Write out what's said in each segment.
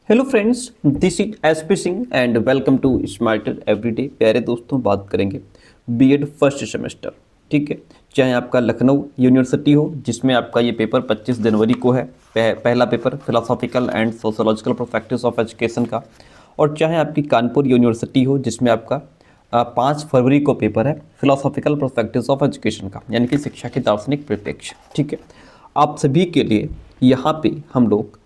Hello friends, this is SP Singh and welcome to smarter everyday. प्यारे दोस्तों, बात करेंगे बीएड फर्स्ट सेमेस्टर। ठीक है, चाहे आपका लखनऊ यूनिवर्सिटी हो जिसमें आपका ये पेपर 25 जनवरी को है, पहला paper philosophical and sociological perspectives of education का, और चाहे आपकी कानपुर यूनिवर्सिटी हो जिसमें आपका 5 फरवरी को पेपर है फिलोसॉफिकल पर्सपेक्टिव्स ऑफ एजुकेशन का, यानी कि शिक्षा के दार्शनिक परिप्रेक्ष्य। ठीक है, आप सभी के लिए यहाँ पे हम लोग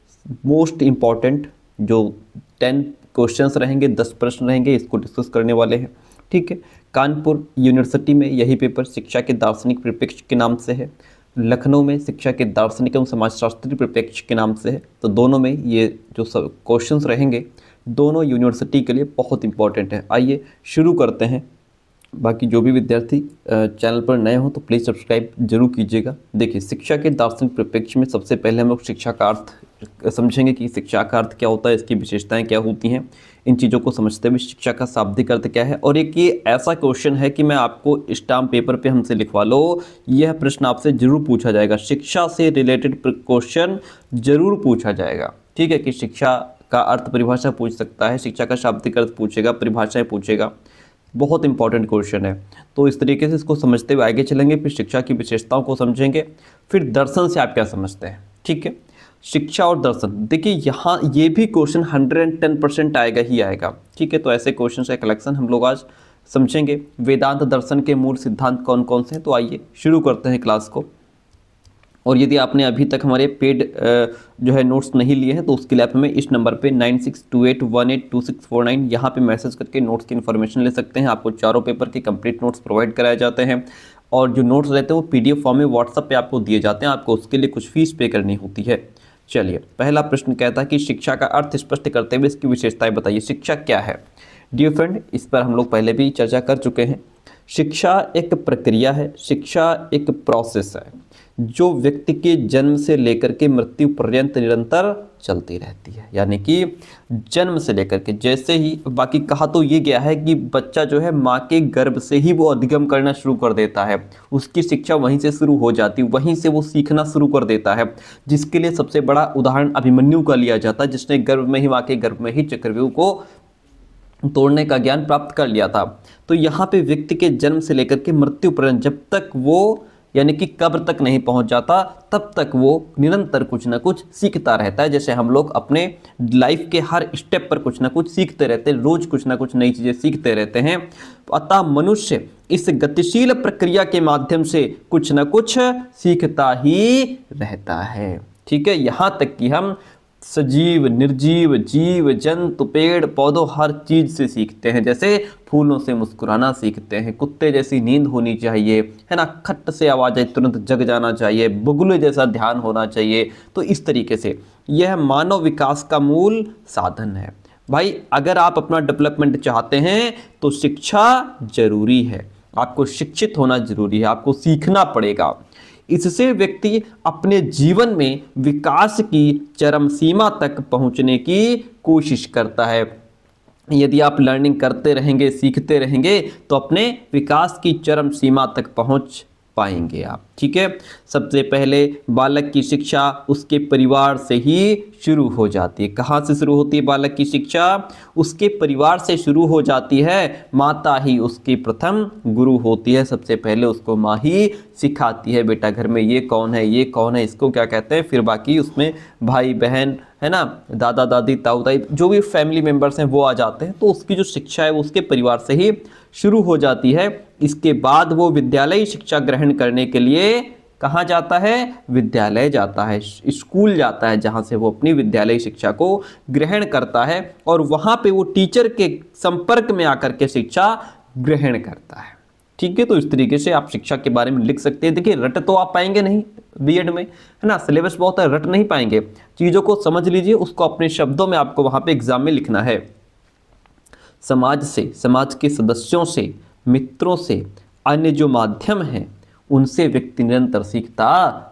मोस्ट इम्पॉर्टेंट जो 10 क्वेश्चंस रहेंगे, 10 प्रश्न रहेंगे, इसको डिस्कस करने वाले हैं। ठीक है, कानपुर यूनिवर्सिटी में यही पेपर शिक्षा के दार्शनिक परिप्रेक्ष्य के नाम से है, लखनऊ में शिक्षा के दार्शनिक एवं समाजशास्त्री परिप्रेक्ष्य के नाम से है। तो दोनों में ये जो सब क्वेश्चंस रहेंगे दोनों यूनिवर्सिटी के लिए बहुत इंपॉर्टेंट है। आइए शुरू करते हैं। बाकी जो भी विद्यार्थी चैनल पर नए हो तो प्लीज़ सब्सक्राइब जरूर कीजिएगा। देखिए, शिक्षा के दार्शनिक परिप्रेक्ष्य में सबसे पहले हम लोग शिक्षा का अर्थ समझेंगे कि शिक्षा का अर्थ क्या होता है, इसकी विशेषताएं क्या होती हैं। इन चीज़ों को समझते हुए शिक्षा का शाब्दिक अर्थ क्या है। और एक ये ऐसा क्वेश्चन है कि मैं आपको स्टाम्प पेपर पे हमसे लिखवा लो, यह प्रश्न आपसे जरूर पूछा जाएगा। शिक्षा से रिलेटेड क्वेश्चन जरूर पूछा जाएगा। ठीक है, कि शिक्षा का अर्थ परिभाषा पूछ सकता है, शिक्षा का शाब्दिक अर्थ पूछेगा, परिभाषाएं पूछेगा। बहुत इंपॉर्टेंट क्वेश्चन है। तो इस तरीके से इसको समझते हुए आगे चलेंगे, फिर शिक्षा की विशेषताओं को समझेंगे, फिर दर्शन से आप क्या समझते हैं। ठीक है, शिक्षा और दर्शन, देखिए यहाँ ये भी क्वेश्चन 110% आएगा ही आएगा। ठीक है, तो ऐसे क्वेश्चन का कलेक्शन हम लोग आज समझेंगे। वेदांत दर्शन के मूल सिद्धांत कौन कौन से हैं, तो आइए शुरू करते हैं क्लास को। और यदि आपने अभी तक हमारे पेड जो है नोट्स नहीं लिए हैं तो उसके लिए आप हमें इस नंबर पे 9628182649 यहाँ पे मैसेज करके नोट्स की इन्फॉर्मेशन ले सकते हैं। आपको चारों पेपर के कंप्लीट नोट्स प्रोवाइड कराए जाते हैं, और जो नोट्स रहते हैं वो पीडीएफ फॉर्म में व्हाट्सएप पे आपको दिए जाते हैं। आपको उसके लिए कुछ फीस पे करनी होती है। चलिए, पहला प्रश्न कहता है कि शिक्षा का अर्थ स्पष्ट करते हुए इसकी विशेषताएं बताइए। शिक्षा क्या है? डियर फ्रेंड, इस पर हम लोग पहले भी चर्चा कर चुके हैं। शिक्षा एक प्रक्रिया है, शिक्षा एक प्रोसेस है जो व्यक्ति के जन्म से लेकर के मृत्यु पर्यंत निरंतर चलती रहती है। यानी कि जन्म से लेकर के, जैसे ही बाकी कहा तो ये गया है कि बच्चा जो है माँ के गर्भ से ही वो अधिगम करना शुरू कर देता है, उसकी शिक्षा वहीं से शुरू हो जाती है, वहीं से वो सीखना शुरू कर देता है। जिसके लिए सबसे बड़ा उदाहरण अभिमन्यु का लिया जाता है, जिसने गर्भ में ही, माँ के गर्भ में ही चक्रव्यूह को तोड़ने का ज्ञान प्राप्त कर लिया था। तो यहाँ पे व्यक्ति के जन्म से लेकर के मृत्यु पर्यंत जब तक वो यानी कि कब्र तक नहीं पहुंच जाता तब तक वो निरंतर कुछ ना कुछ सीखता रहता है। जैसे हम लोग अपने लाइफ के हर स्टेप पर कुछ ना कुछ सीखते रहते हैं, रोज कुछ ना कुछ नई चीज़ें सीखते रहते हैं। अतः मनुष्य इस गतिशील प्रक्रिया के माध्यम से कुछ ना कुछ सीखता ही रहता है। ठीक है, यहाँ तक कि हम सजीव, निर्जीव, जीव जंतु, पेड़ पौधों हर चीज से सीखते हैं। जैसे फूलों से मुस्कुराना सीखते हैं, कुत्ते जैसी नींद होनी चाहिए, है ना, खट से आवाज आई तुरंत जग जाना चाहिए, बुगले जैसा ध्यान होना चाहिए। तो इस तरीके से यह मानव विकास का मूल साधन है। भाई, अगर आप अपना डेवलपमेंट चाहते हैं तो शिक्षा जरूरी है, आपको शिक्षित होना जरूरी है, आपको सीखना पड़ेगा। इससे व्यक्ति अपने जीवन में विकास की चरम सीमा तक पहुंचने की कोशिश करता है। यदि आप लर्निंग करते रहेंगे, सीखते रहेंगे तो अपने विकास की चरम सीमा तक पहुंच पाएंगे आप। ठीक है, सबसे पहले बालक की शिक्षा उसके परिवार से ही शुरू हो जाती है। कहाँ से शुरू होती है बालक की शिक्षा? उसके परिवार से शुरू हो जाती है। माता ही उसकी प्रथम गुरु होती है। सबसे पहले उसको माँ ही सिखाती है, बेटा घर में ये कौन है, ये कौन है, इसको क्या कहते हैं। फिर बाकी उसमें भाई बहन, है ना, दादा दादी, ताऊ ताई, जो भी फैमिली मेम्बर्स हैं वो आ जाते हैं। तो उसकी जो शिक्षा है वो उसके परिवार से ही शुरू हो जाती है। इसके बाद वो विद्यालय शिक्षा ग्रहण करने के लिए कहाँ जाता है? विद्यालय जाता है, स्कूल जाता है, जहाँ से वो अपनी विद्यालय शिक्षा को ग्रहण करता है और वहाँ पे वो टीचर के संपर्क में आकर के शिक्षा ग्रहण करता है। ठीक है, तो इस तरीके से आप शिक्षा के बारे में लिख सकते हैं। देखिए, रट तो आप पाएंगे नहीं बीएड में, है ना, सिलेबस बहुत है, रट नहीं पाएंगे। चीज़ों को समझ लीजिए, उसको अपने शब्दों में आपको वहाँ पे एग्जाम में लिखना है। समाज से, समाज के सदस्यों से, मित्रों से, अन्य जो माध्यम हैं उनसे व्यक्ति निरंतर सीखता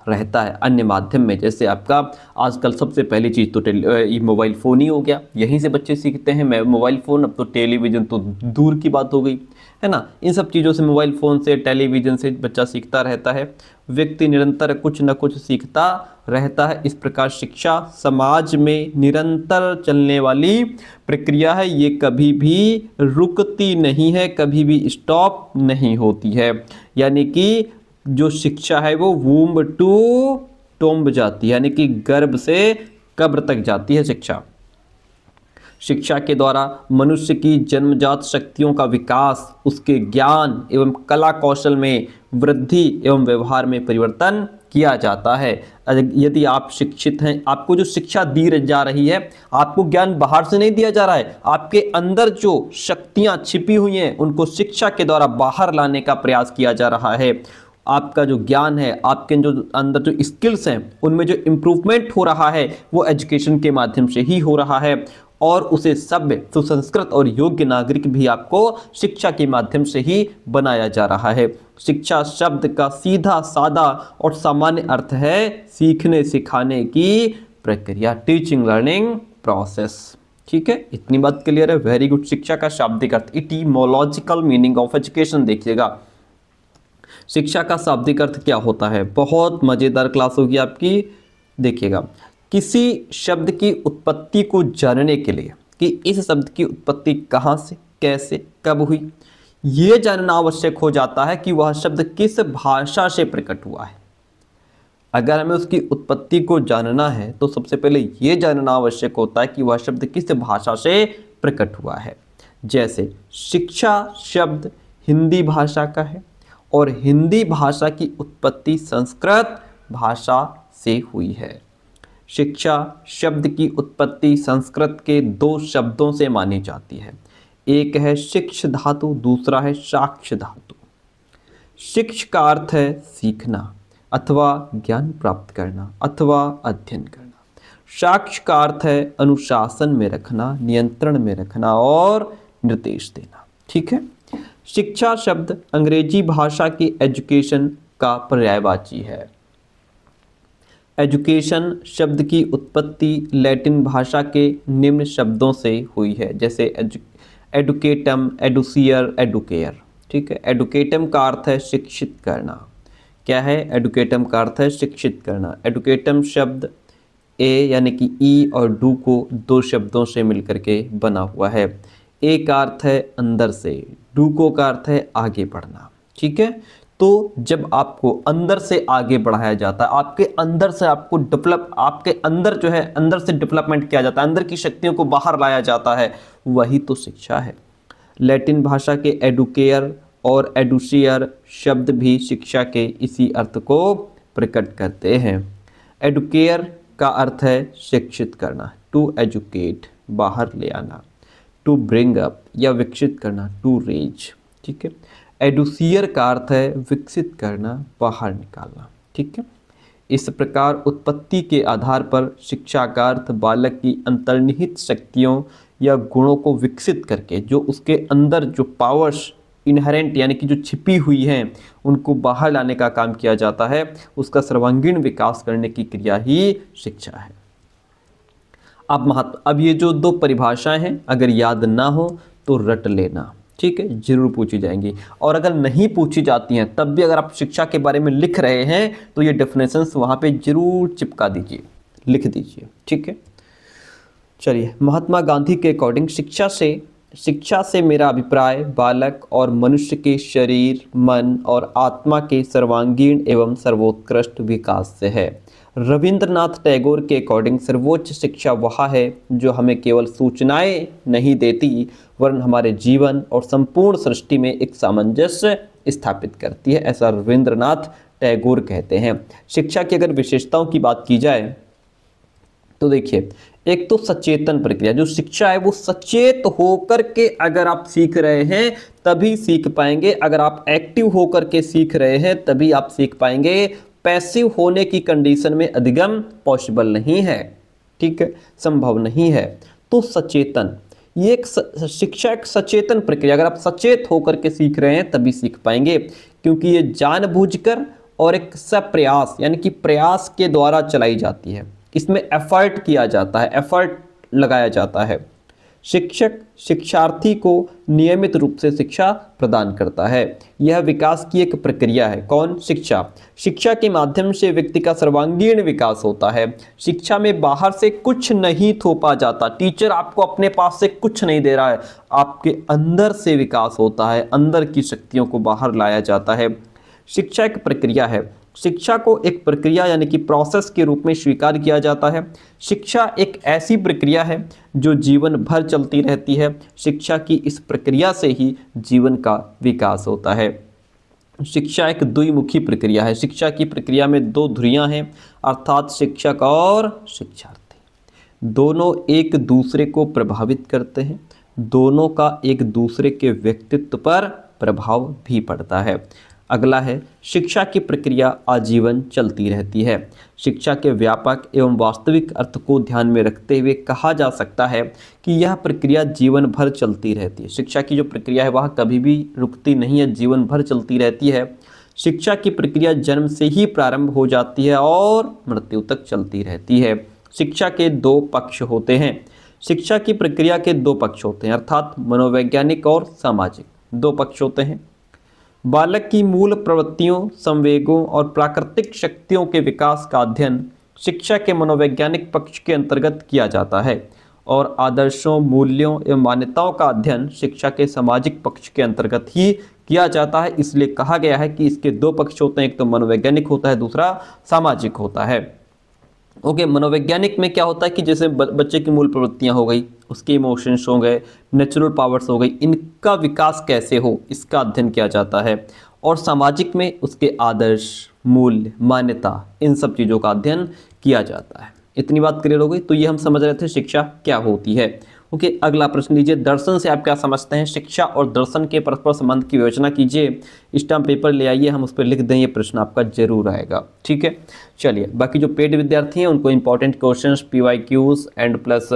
रहता है। अन्य माध्यम में जैसे आपका आजकल सबसे पहली चीज़ तो ये मोबाइल फ़ोन ही हो गया, यहीं से बच्चे सीखते हैं। मैं मोबाइल फ़ोन, अब तो टेलीविज़न तो दूर की बात हो गई, है ना। इन सब चीज़ों से, मोबाइल फ़ोन से, टेलीविज़न से बच्चा सीखता रहता है। व्यक्ति निरंतर कुछ न कुछ सीखता रहता है। इस प्रकार शिक्षा समाज में निरंतर चलने वाली प्रक्रिया है, ये कभी भी रुकती नहीं है, कभी भी स्टॉप नहीं होती है। यानी कि जो शिक्षा है वो वूम्ब टू टोम्ब जाती है, यानी कि गर्भ से कब्र तक जाती है शिक्षा। शिक्षा के द्वारा मनुष्य की जन्मजात शक्तियों का विकास, उसके ज्ञान एवं कला कौशल में वृद्धि एवं व्यवहार में परिवर्तन किया जाता है। यदि आप शिक्षित हैं, आपको जो शिक्षा दी जा रही है, आपको ज्ञान बाहर से नहीं दिया जा रहा है, आपके अंदर जो शक्तियां छिपी हुई हैं उनको शिक्षा के द्वारा बाहर लाने का प्रयास किया जा रहा है। आपका जो ज्ञान है, आपके जो अंदर जो स्किल्स हैं, उनमें जो इम्प्रूवमेंट हो रहा है वो एजुकेशन के माध्यम से ही हो रहा है। और उसे सभ्य, सुसंस्कृत और योग्य नागरिक भी आपको शिक्षा के माध्यम से ही बनाया जा रहा है। शिक्षा शब्द का सीधा साधा और सामान्य अर्थ है सीखने सिखाने की प्रक्रिया, टीचिंग लर्निंग प्रोसेस। ठीक है, इतनी बात क्लियर है। Very good. शिक्षा का शाब्दिक अर्थ, इटिमोलॉजिकल मीनिंग ऑफ एजुकेशन देखिएगा। शिक्षा का शाब्दिक अर्थ क्या होता है? बहुत मजेदार क्लास होगी आपकी, देखिएगा। किसी शब्द की उत्पत्ति को जानने के लिए कि इस शब्द की उत्पत्ति कहाँ से, कैसे, कब हुई, ये जानना आवश्यक हो जाता है कि वह शब्द किस भाषा से प्रकट हुआ है। अगर हमें उसकी उत्पत्ति को जानना है तो सबसे पहले ये जानना आवश्यक होता है कि वह शब्द किस भाषा से प्रकट हुआ है। जैसे शिक्षा शब्द हिंदी भाषा का है और हिंदी भाषा की उत्पत्ति संस्कृत भाषा से हुई है। शिक्षा शब्द की उत्पत्ति संस्कृत के दो शब्दों से मानी जाती है, एक है शिक्ष धातु, दूसरा है साक्ष धातु। शिक्ष का अर्थ है सीखना अथवा ज्ञान प्राप्त करना अथवा अध्ययन करना। साक्ष का अर्थ है अनुशासन में रखना, नियंत्रण में रखना और निर्देश देना। ठीक है। शिक्षा शब्द अंग्रेजी भाषा की एजुकेशन का पर्यायवाची है। एजुकेशन शब्द की उत्पत्ति लैटिन भाषा के निम्न शब्दों से हुई है, जैसे एडुकेटम, एडुसियर, एडुकेयर। ठीक है। एडुकेटम का अर्थ है शिक्षित करना। क्या है? एडुकेटम का अर्थ है शिक्षित करना। एडुकेटम शब्द ए यानी कि ई और डू को दो शब्दों से मिलकर के बना हुआ है। ए का अर्थ है अंदर से, डू को का अर्थ है आगे बढ़ना। ठीक है। तो जब आपको अंदर से आगे बढ़ाया जाता है, आपके अंदर से आपको आपके अंदर जो है अंदर से डेवलपमेंट किया जाता है, अंदर की शक्तियों को बाहर लाया जाता है, वही तो शिक्षा है। लैटिन भाषा के एडुकेयर और एडुसियर शब्द भी शिक्षा के इसी अर्थ को प्रकट करते हैं। एडुकेयर का अर्थ है शिक्षित करना, टू एजुकेट, बाहर ले आना। टू ब्रिंग अप या विकसित करना, टू रेज। ठीक है। एडुसियर का अर्थ है विकसित करना, बाहर निकालना। ठीक है। इस प्रकार उत्पत्ति के आधार पर शिक्षा का अर्थ बालक की अंतर्निहित शक्तियों या गुणों को विकसित करके, जो उसके अंदर जो पावर्स इनहेरेंट यानी कि जो छिपी हुई हैं, उनको बाहर लाने का काम किया जाता है। उसका सर्वांगीण विकास करने की क्रिया ही शिक्षा है। अब ये जो दो परिभाषाएं हैं, अगर याद ना हो तो रट लेना। ठीक है, जरूर पूछी जाएंगी। और अगर नहीं पूछी जाती हैं तब भी अगर आप शिक्षा के बारे में लिख रहे हैं तो ये डेफिनेशंस वहाँ पे जरूर चिपका दीजिए, लिख दीजिए। ठीक है। चलिए, महात्मा गांधी के अकॉर्डिंग शिक्षा से मेरा अभिप्राय बालक और मनुष्य के शरीर, मन और आत्मा के सर्वांगीण एवं सर्वोत्कृष्ट विकास से है। रविंद्रनाथ टैगोर के अकॉर्डिंग सर्वोच्च शिक्षा वह है जो हमें केवल सूचनाएं नहीं देती, वरन हमारे जीवन और संपूर्ण सृष्टि में एक सामंजस्य स्थापित करती है, ऐसा रविंद्रनाथ टैगोर कहते हैं। शिक्षा की अगर विशेषताओं की बात की जाए तो देखिए, एक तो सचेतन प्रक्रिया, जो शिक्षा है वो सचेत होकर के अगर आप सीख रहे हैं तभी सीख पाएंगे। अगर आप एक्टिव होकर के सीख रहे हैं तभी आप सीख पाएंगे। पैसिव होने की कंडीशन में अधिगम पॉसिबल नहीं है। ठीक है, संभव नहीं है। तो सचेतन, ये एक शिक्षा एक सचेतन प्रक्रिया, अगर आप सचेत होकर के सीख रहे हैं तभी सीख पाएंगे, क्योंकि ये जानबूझकर और एक सप्रयास यानी कि प्रयास के द्वारा चलाई जाती है। इसमें एफर्ट किया जाता है, एफर्ट लगाया जाता है। शिक्षक शिक्षार्थी को नियमित रूप से शिक्षा प्रदान करता है। यह विकास की एक प्रक्रिया है। कौन? शिक्षा। शिक्षा के माध्यम से व्यक्ति का सर्वांगीण विकास होता है। शिक्षा में बाहर से कुछ नहीं थोपा जाता। टीचर आपको अपने पास से कुछ नहीं दे रहा है, आपके अंदर से विकास होता है, अंदर की शक्तियों को बाहर लाया जाता है। शिक्षा एक प्रक्रिया है। शिक्षा को एक प्रक्रिया यानी कि प्रोसेस के रूप में स्वीकार किया जाता है। शिक्षा एक ऐसी प्रक्रिया है जो जीवन भर चलती रहती है। शिक्षा की इस प्रक्रिया से ही जीवन का विकास होता है। शिक्षा एक द्विमुखी प्रक्रिया है। शिक्षा की प्रक्रिया में दो धुरियां हैं, अर्थात शिक्षक और शिक्षार्थी। दोनों एक दूसरे को प्रभावित करते हैं। दोनों का एक दूसरे के व्यक्तित्व पर प्रभाव भी पड़ता है। अगला है, शिक्षा की प्रक्रिया आजीवन चलती रहती है। शिक्षा के व्यापक एवं वास्तविक अर्थ को ध्यान में रखते हुए कहा जा सकता है कि यह प्रक्रिया जीवन भर चलती रहती है। शिक्षा की जो प्रक्रिया है वह कभी भी रुकती नहीं है, जीवन भर चलती रहती है। शिक्षा की प्रक्रिया जन्म से ही प्रारंभ हो जाती है और मृत्यु तक चलती रहती है। शिक्षा के दो पक्ष होते हैं। शिक्षा की प्रक्रिया के दो पक्ष होते हैं, अर्थात मनोवैज्ञानिक और सामाजिक। दो पक्ष होते हैं। बालक की मूल प्रवृत्तियों, संवेगों और प्राकृतिक शक्तियों के विकास का अध्ययन शिक्षा के मनोवैज्ञानिक पक्ष के अंतर्गत किया जाता है और आदर्शों, मूल्यों एवं मान्यताओं का अध्ययन शिक्षा के सामाजिक पक्ष के अंतर्गत ही किया जाता है। इसलिए कहा गया है कि इसके दो पक्ष होते हैं, एक तो मनोवैज्ञानिक होता है, दूसरा सामाजिक होता है। ओके, मनोवैज्ञानिक में क्या होता है कि जैसे बच्चे की मूल प्रवृत्तियां हो गई, उसके इमोशंस हो गए, नेचुरल पावर्स हो गई, इनका विकास कैसे हो इसका अध्ययन किया जाता है। और सामाजिक में उसके आदर्श, मूल्य, मान्यता, इन सब चीज़ों का अध्ययन किया जाता है। इतनी बात क्लियर हो गई। तो ये हम समझ रहे थे शिक्षा क्या होती है। ओके, अगला प्रश्न लीजिए, दर्शन से आप क्या समझते हैं? शिक्षा और दर्शन के परस्पर संबंध की विवेचना कीजिए। स्टाम्प पेपर ले आइए, हम उस पर लिख दें, ये प्रश्न आपका जरूर आएगा। ठीक है, चलिए बाकी जो पेड विद्यार्थी हैं उनको important questions, PYQs and plus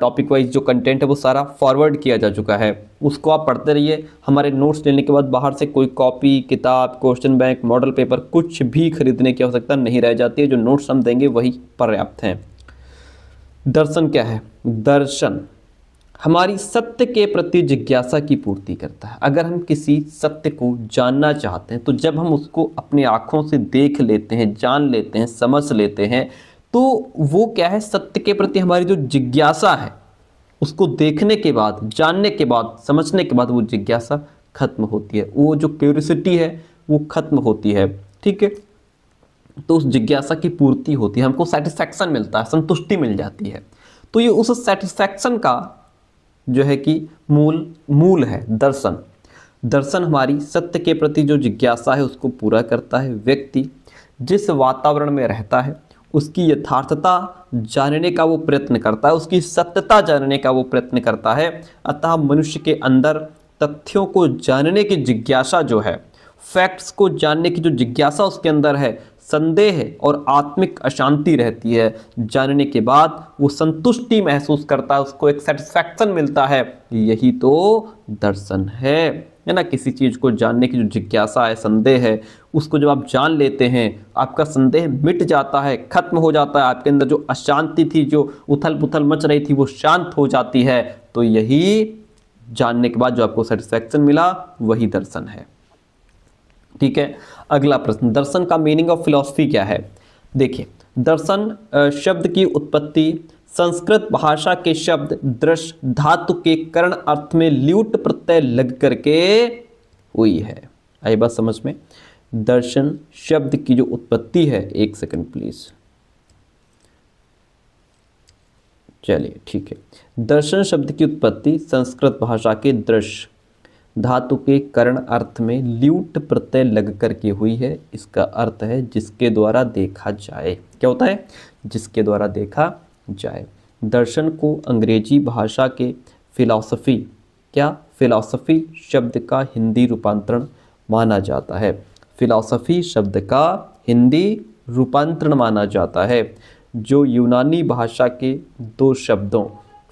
topic wise जो कंटेंट है वो सारा फॉरवर्ड किया जा चुका है, उसको आप पढ़ते रहिए। हमारे नोट्स लेने के बाद बाहर से कोई कॉपी, किताब, क्वेश्चन बैंक, मॉडल पेपर कुछ भी खरीदने की आवश्यकता नहीं रह जाती है। जो नोट्स हम देंगे वही पर्याप्त हैं। दर्शन क्या है? दर्शन हमारी सत्य के प्रति जिज्ञासा की पूर्ति करता है। अगर हम किसी सत्य को जानना चाहते हैं तो जब हम उसको अपनी आँखों से देख लेते हैं, जान लेते हैं, समझ लेते हैं, तो वो क्या है, सत्य के प्रति हमारी जो जिज्ञासा है उसको देखने के बाद, जानने के बाद, समझने के बाद वो जिज्ञासा खत्म होती है, वो जो क्यूरियोसिटी है वो खत्म होती है। ठीक है, तो उस जिज्ञासा की पूर्ति होती है, हमको सेटिस्फैक्शन मिलता है, संतुष्टि मिल जाती है। तो ये उस सेटिस्फैक्शन का जो है कि मूल है दर्शन। दर्शन हमारी सत्य के प्रति जो जिज्ञासा है उसको पूरा करता है। व्यक्ति जिस वातावरण में रहता है उसकी यथार्थता जानने का वो प्रयत्न करता है, उसकी सत्यता जानने का वो प्रयत्न करता है। अतः मनुष्य के अंदर तथ्यों को जानने की जिज्ञासा जो है, फैक्ट्स को जानने की जो जिज्ञासा उसके अंदर है, संदेह और आत्मिक अशांति रहती है। जानने के बाद वो संतुष्टि महसूस करता है, उसको एक सेटिस्फैक्शन मिलता है। यही तो दर्शन है ना। किसी चीज़ को जानने की जो जिज्ञासा है, संदेह है, उसको जब आप जान लेते हैं आपका संदेह मिट जाता है, खत्म हो जाता है। आपके अंदर जो अशांति थी, जो उथल पुथल मच रही थी, वो शांत हो जाती है। तो यही जानने के बाद जो आपको सेटिस्फैक्शन मिला वही दर्शन है। ठीक है, अगला प्रश्न, दर्शन का मीनिंग ऑफ फिलॉसफी क्या है? देखिए, दर्शन शब्द की उत्पत्ति संस्कृत भाषा के शब्द दृश्य धातु के करण अर्थ में ल्यूट प्रत्यय लग करके हुई है। आई बात समझ में? दर्शन शब्द की जो उत्पत्ति है, एक सेकंड प्लीज, चलिए ठीक है। दर्शन शब्द की उत्पत्ति संस्कृत भाषा के दृश्य धातु के करण अर्थ में ल्यूट प्रत्यय लग करके हुई है। इसका अर्थ है जिसके द्वारा देखा जाए। क्या होता है? जिसके द्वारा देखा जाए। दर्शन को अंग्रेजी भाषा के फिलॉसफी, क्या फिलॉसफी शब्द का हिंदी रूपांतरण माना जाता है। फिलॉसफी शब्द का हिंदी रूपांतरण माना जाता है, जो यूनानी भाषा के दो शब्दों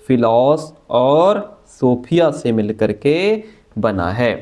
फिलॉस और सोफिया से मिलकर के बना है।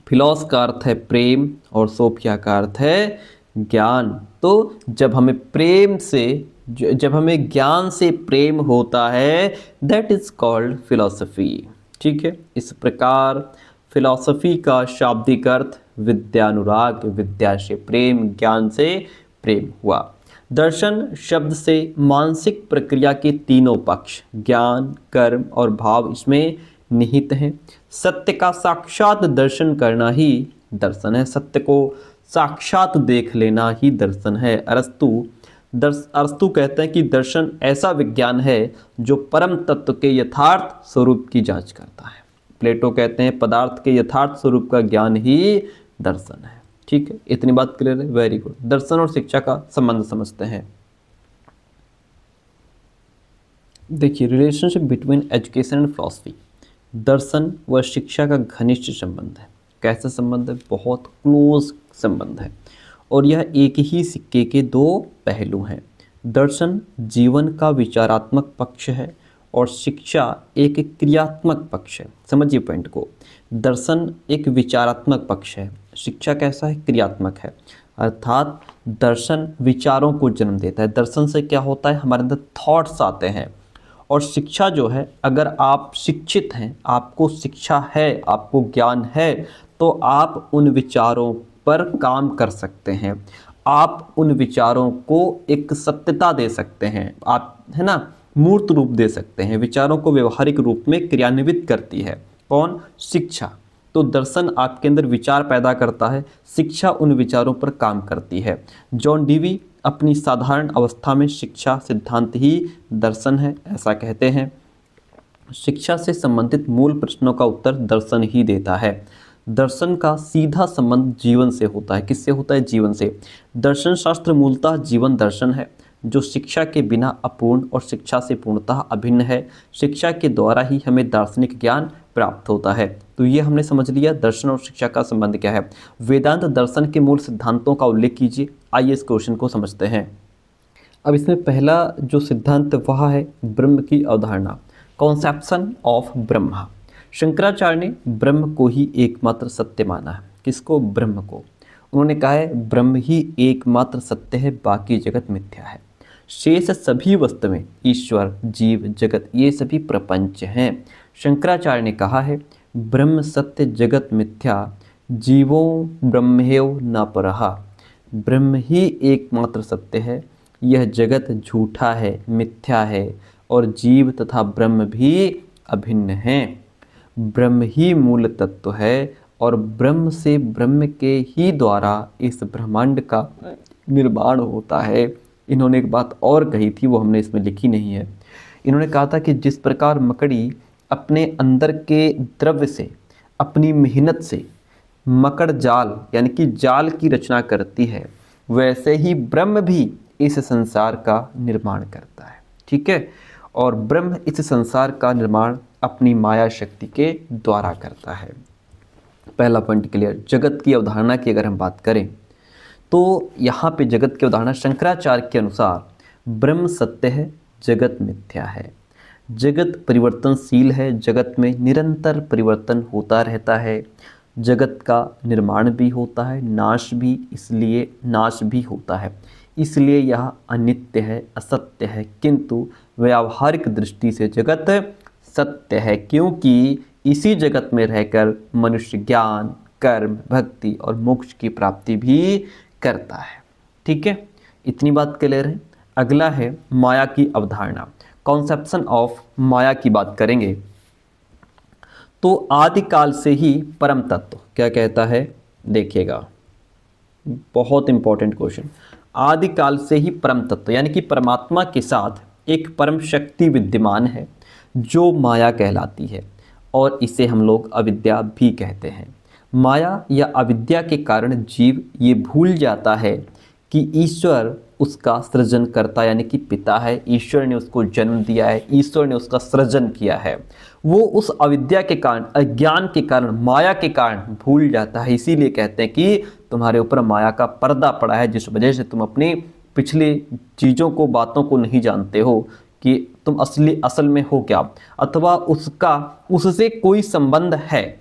फिलॉस का अर्थ है प्रेम और सोफिया का अर्थ है ज्ञान। तो जब हमें प्रेम से जब हमें ज्ञान से प्रेम होता है दैट इज कॉल्ड फिलॉसफी। ठीक है, इस प्रकार फिलॉसफी का शाब्दिक अर्थ विद्यानुराग, विद्या से प्रेम, ज्ञान से प्रेम हुआ। दर्शन शब्द से मानसिक प्रक्रिया के तीनों पक्ष ज्ञान, कर्म और भाव इसमें निहित हैं। सत्य का साक्षात दर्शन करना ही दर्शन है, सत्य को साक्षात देख लेना ही दर्शन है। अरस्तु कहते हैं कि दर्शन ऐसा विज्ञान है जो परम तत्व के यथार्थ स्वरूप की जांच करता है। प्लेटो कहते हैं पदार्थ के यथार्थ स्वरूप का ज्ञान ही दर्शन है। ठीक है, इतनी बात क्लियर है, वेरी गुड। दर्शन और शिक्षा का संबंध समझते हैं। देखिए, relationship between education and philosophy, दर्शन व शिक्षा का घनिष्ठ संबंध है। कैसा संबंध है? बहुत क्लोज संबंध है, और यह एक ही सिक्के के दो पहलू हैं। दर्शन जीवन का विचारात्मक पक्ष है और शिक्षा एक क्रियात्मक पक्ष है। समझिए पॉइंट को, दर्शन एक विचारात्मक पक्ष है, शिक्षा कैसा है? क्रियात्मक है। अर्थात दर्शन विचारों को जन्म देता है। दर्शन से क्या होता है? हमारे अंदर थॉट्स आते हैं। और शिक्षा जो है, अगर आप शिक्षित हैं, आपको शिक्षा है, आपको ज्ञान है, तो आप उन विचारों पर काम कर सकते हैं, आप उन विचारों को एक सत्यता दे सकते हैं, आप है ना, मूर्त रूप दे सकते हैं। विचारों को व्यवहारिक रूप में क्रियान्वित करती है कौन? शिक्षा। तो दर्शन आपके अंदर विचार पैदा करता है, शिक्षा उन विचारों पर काम करती है। जॉन डीवी अपनी साधारण अवस्था में शिक्षा सिद्धांत ही दर्शन है, ऐसा कहते हैं। शिक्षा से संबंधित मूल प्रश्नों का उत्तर दर्शन ही देता है। दर्शन का सीधा संबंध जीवन से होता है। किससे होता है? जीवन से। दर्शन शास्त्र मूलतः जीवन दर्शन है, जो शिक्षा के बिना अपूर्ण और शिक्षा से पूर्णतः अभिन्न है। शिक्षा के द्वारा ही हमें दार्शनिक ज्ञान प्राप्त होता है। तो ये हमने समझ लिया दर्शन और शिक्षा का संबंध क्या है। वेदांत दर्शन के मूल सिद्धांतों का उल्लेख कीजिए। आइए इस क्वेश्चन को समझते हैं। अब इसमें पहला जो सिद्धांत वह है ब्रह्म की अवधारणा, कॉन्सेप्शन ऑफ ब्रह्मा। शंकराचार्य ने ब्रह्म को ही एकमात्र सत्य माना है। किसको? ब्रह्म को। उन्होंने कहा है ब्रह्म ही एकमात्र सत्य है, बाकी जगत मिथ्या है। शेष सभी वस्तुएं, ईश्वर, जीव, जगत, ये सभी प्रपंच हैं। शंकराचार्य ने कहा है ब्रह्म सत्य, जगत मिथ्या, जीवों ब्रह्मेव न परहा। ब्रह्म ही एकमात्र सत्य है, यह जगत झूठा है, मिथ्या है, और जीव तथा ब्रह्म भी अभिन्न हैं। ब्रह्म ही मूल तत्व है, और ब्रह्म से, ब्रह्म के ही द्वारा इस ब्रह्मांड का निर्माण होता है। इन्होंने एक बात और कही थी, वो हमने इसमें लिखी नहीं है। इन्होंने कहा था कि जिस प्रकार मकड़ी अपने अंदर के द्रव्य से, अपनी मेहनत से मकड़ जाल यानी कि जाल की रचना करती है, वैसे ही ब्रह्म भी इस संसार का निर्माण करता है। ठीक है, और ब्रह्म इस संसार का निर्माण अपनी माया शक्ति के द्वारा करता है। पहला पॉइंट क्लियर। जगत की अवधारणा की अगर हम बात करें तो यहाँ पे जगत की अवधारणा शंकराचार्य के अनुसार ब्रह्म सत्य है, जगत मिथ्या है। जगत परिवर्तनशील है, जगत में निरंतर परिवर्तन होता रहता है। जगत का निर्माण भी होता है, नाश भी, इसलिए नाश भी होता है, इसलिए यह अनित्य है, असत्य है। किंतु व्यावहारिक दृष्टि से जगत सत्य है, क्योंकि इसी जगत में रहकर मनुष्य ज्ञान, कर्म, भक्ति और मोक्ष की प्राप्ति भी करता है। ठीक है, इतनी बात क्लियर है। अगला है माया की अवधारणा, कॉन्सेप्शन ऑफ माया की बात करेंगे। तो आदिकाल से ही परम तत्व क्या कहता है? देखिएगा, बहुत इंपॉर्टेंट क्वेश्चन। आदिकाल से ही परम तत्व यानी कि परमात्मा के साथ एक परम शक्ति विद्यमान है जो माया कहलाती है, और इसे हम लोग अविद्या भी कहते हैं। माया या अविद्या के कारण जीव ये भूल जाता है कि ईश्वर उसका सृजन करता यानी कि पिता है, ईश्वर ने उसको जन्म दिया है, ईश्वर ने उसका सृजन किया है। वो उस अविद्या के कारण, अज्ञान के कारण, माया के कारण भूल जाता है। इसीलिए कहते हैं कि तुम्हारे ऊपर माया का पर्दा पड़ा है, जिस वजह से तुम अपनी पिछली चीज़ों को, बातों को नहीं जानते हो कि तुम असल में हो क्या, अथवा उससे कोई संबंध है।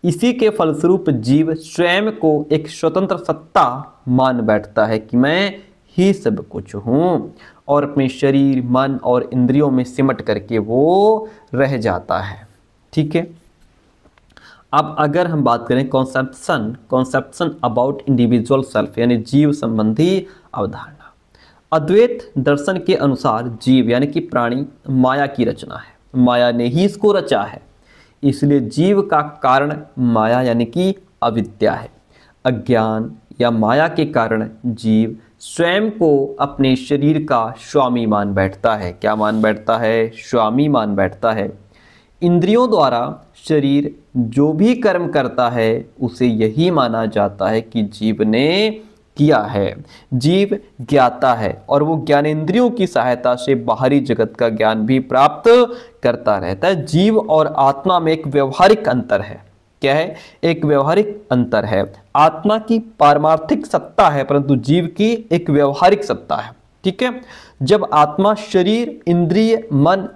इसी के फलस्वरूप जीव स्वयं को एक स्वतंत्र सत्ता मान बैठता है कि मैं ही सब कुछ हूँ, और अपने शरीर, मन और इंद्रियों में सिमट करके वो रह जाता है। ठीक है। अब अगर हम बात करें कॉन्सेप्शन अबाउट इंडिविजुअल सेल्फ, यानी जीव संबंधी अवधारणा। अद्वैत दर्शन के अनुसार जीव यानी कि प्राणी माया की रचना है, माया ने ही इसको रचा है, इसलिए जीव का कारण माया यानी कि अविद्या है। अज्ञान या माया के कारण जीव स्वयं को अपने शरीर का स्वामी मान बैठता है। क्या मान बैठता है? स्वामी मान बैठता है। इंद्रियों द्वारा शरीर जो भी कर्म करता है उसे यही माना जाता है कि जीव ने किया है। जीव ज्ञाता है और वो ज्ञानेंद्रियों की सहायता से बाहरी जगत का ज्ञान भी प्राप्त करता रहता है। जीव और आत्मा में एक व्यवहारिक अंतर है। क्या है? एक व्यवहारिक अंतर है। आत्मा की पारमार्थिक सत्ता है परंतु जीव की एक व्यवहारिक सत्ता है। ठीक है। जब आत्मा शरीर, इंद्रिय, मन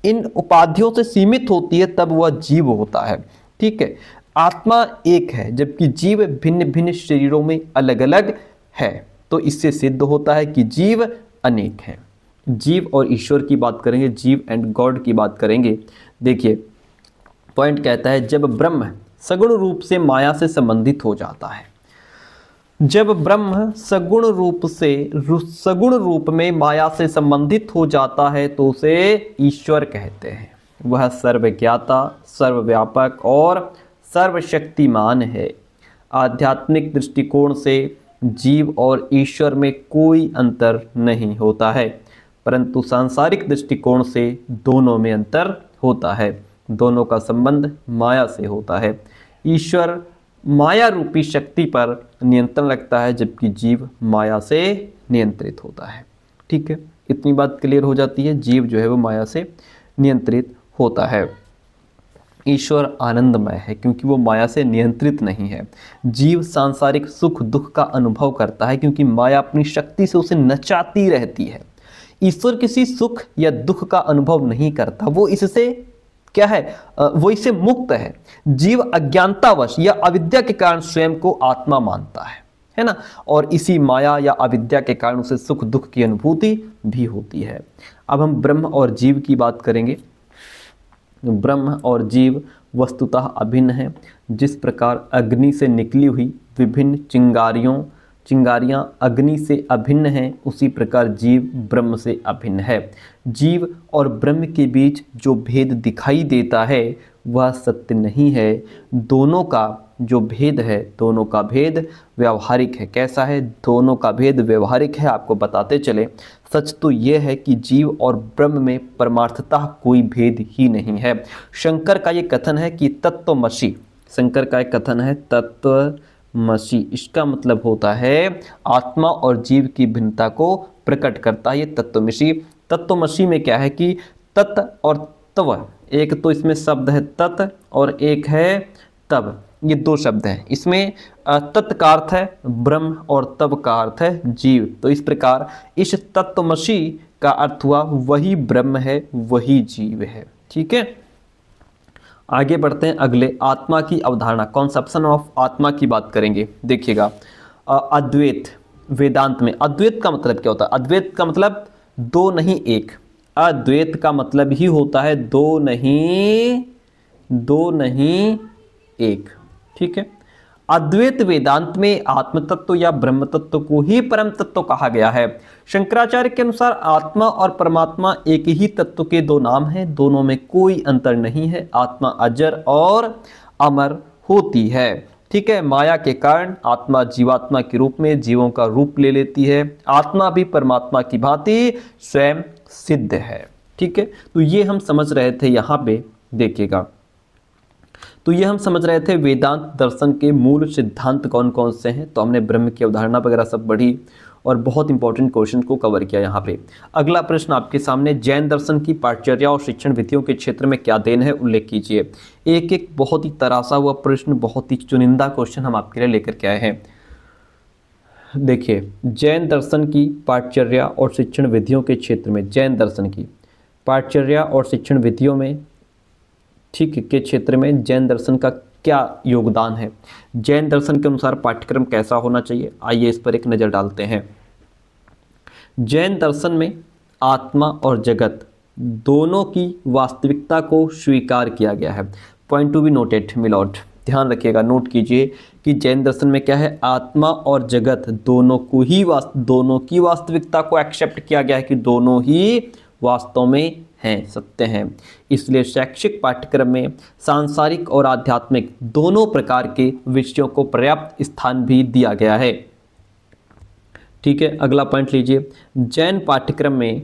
इन उपाधियों से सीमित होती है तब वह जीव होता है। ठीक है। आत्मा एक है जबकि जीव भिन्न भिन्न शरीरों में अलग अलग है, तो इससे सिद्ध होता है कि जीव अनेक हैं। जीव और ईश्वर की बात करेंगे, जीव एंड गॉड की बात करेंगे। देखिए पॉइंट कहता है जब ब्रह्म सगुण रूप से माया से संबंधित हो जाता है, जब ब्रह्म सगुण रूप में माया से संबंधित हो जाता है तो उसे ईश्वर कहते हैं। वह सर्वज्ञाता, सर्वव्यापक और सर्वशक्तिमान है। आध्यात्मिक दृष्टिकोण से जीव और ईश्वर में कोई अंतर नहीं होता है, परंतु सांसारिक दृष्टिकोण से दोनों में अंतर होता है। दोनों का संबंध माया से होता है। ईश्वर माया रूपी शक्ति पर नियंत्रण रखता है जबकि जीव माया से नियंत्रित होता है। ठीक है, इतनी बात क्लियर हो जाती है। जीव जो है वो माया से नियंत्रित होता है। ईश्वर आनंदमय है क्योंकि वो माया से नियंत्रित नहीं है। जीव सांसारिक सुख दुख का अनुभव करता है क्योंकि माया अपनी शक्ति से उसे नचाती रहती है। ईश्वर किसी सुख या दुख का अनुभव नहीं करता, वो इससे क्या है, वो इससे मुक्त है। जीव अज्ञानतावश या अविद्या के कारण स्वयं को आत्मा मानता है ना, और इसी माया या अविद्या के कारण उसे सुख दुख की अनुभूति भी होती है। अब हम ब्रह्म और जीव की बात करेंगे। ब्रह्म और जीव वस्तुतः अभिन्न हैं। जिस प्रकार अग्नि से निकली हुई विभिन्न चिंगारियां अग्नि से अभिन्न हैं, उसी प्रकार जीव ब्रह्म से अभिन्न है। जीव और ब्रह्म के बीच जो भेद दिखाई देता है वह सत्य नहीं है। दोनों का जो भेद है, दोनों का भेद व्यवहारिक है। कैसा है? दोनों का भेद व्यवहारिक है। आपको बताते चले, सच तो यह है कि जीव और ब्रह्म में परमार्थतः कोई भेद ही नहीं है। शंकर का ये कथन है कि तत्वमसि, शंकर का एक कथन है तत्वमसि, इसका मतलब होता है आत्मा और जीव की भिन्नता को प्रकट करता है ये तत्वमसि। तत्वमसि में क्या है कि तत् और तव, एक तो इसमें शब्द है तत् और एक है तब, ये दो शब्द हैं। इसमें तत् का अर्थ है ब्रह्म और तब का अर्थ है जीव। तो इस प्रकार इस तत्वमसि का अर्थ हुआ वही ब्रह्म है, वही जीव है। ठीक है, आगे बढ़ते हैं। अगले आत्मा की अवधारणा, कॉन्सेप्शन ऑफ आत्मा की बात करेंगे। देखिएगा अद्वैत, वेदांत में अद्वैत का मतलब क्या होता है? अद्वैत का मतलब दो नहीं एक। अद्वैत का मतलब ही होता है दो नहीं एक। ठीक है, अद्वैत वेदांत में आत्म तत्व या ब्रह्म तत्व को ही परम तत्व कहा गया है। शंकराचार्य के अनुसार आत्मा और परमात्मा एक ही तत्व के दो नाम हैं, दोनों में कोई अंतर नहीं है। आत्मा अजर और अमर होती है। ठीक है, माया के कारण आत्मा जीवात्मा के रूप में जीवों का रूप ले लेती है। आत्मा भी परमात्मा की भांति स्वयं सिद्ध है। ठीक है, तो ये हम समझ रहे थे। यहाँ पे देखिएगा, तो ये हम समझ रहे थे वेदांत दर्शन के मूल सिद्धांत कौन कौन से हैं। तो हमने ब्रह्म की अवधारणा वगैरह सब पढ़ी और बहुत इंपॉर्टेंट क्वेश्चन को कवर किया यहाँ पे। अगला प्रश्न आपके सामने, जैन दर्शन की पाठचर्या और शिक्षण विधियों के क्षेत्र में क्या देन है, उल्लेख कीजिए। एक एक बहुत ही तरासा हुआ प्रश्न, बहुत ही चुनिंदा क्वेश्चन हम आपके लिए लेकर के आए हैं। देखिए, जैन दर्शन की पाठचर्या और शिक्षण विधियों के क्षेत्र में, जैन दर्शन की पाठचर्या और शिक्षण विधियों में ठीक के क्षेत्र में जैन दर्शन का क्या योगदान है, जैन दर्शन के अनुसार पाठ्यक्रम कैसा होना चाहिए, आइए इस पर एक नज़र डालते हैं। जैन दर्शन में आत्मा और जगत दोनों की वास्तविकता को स्वीकार किया गया है। पॉइंट टू बी नोटेड मिलॉट, ध्यान रखिएगा, नोट कीजिए कि जैन दर्शन में क्या है, आत्मा और जगत दोनों की वास्तविकता को एक्सेप्ट किया गया है कि दोनों ही वास्तव में हैं, सत्य हैं। इसलिए शैक्षिक पाठ्यक्रम में सांसारिक और आध्यात्मिक दोनों प्रकार के विषयों को पर्याप्त स्थान भी दिया गया है। ठीक है, अगला पॉइंट लीजिए। जैन पाठ्यक्रम में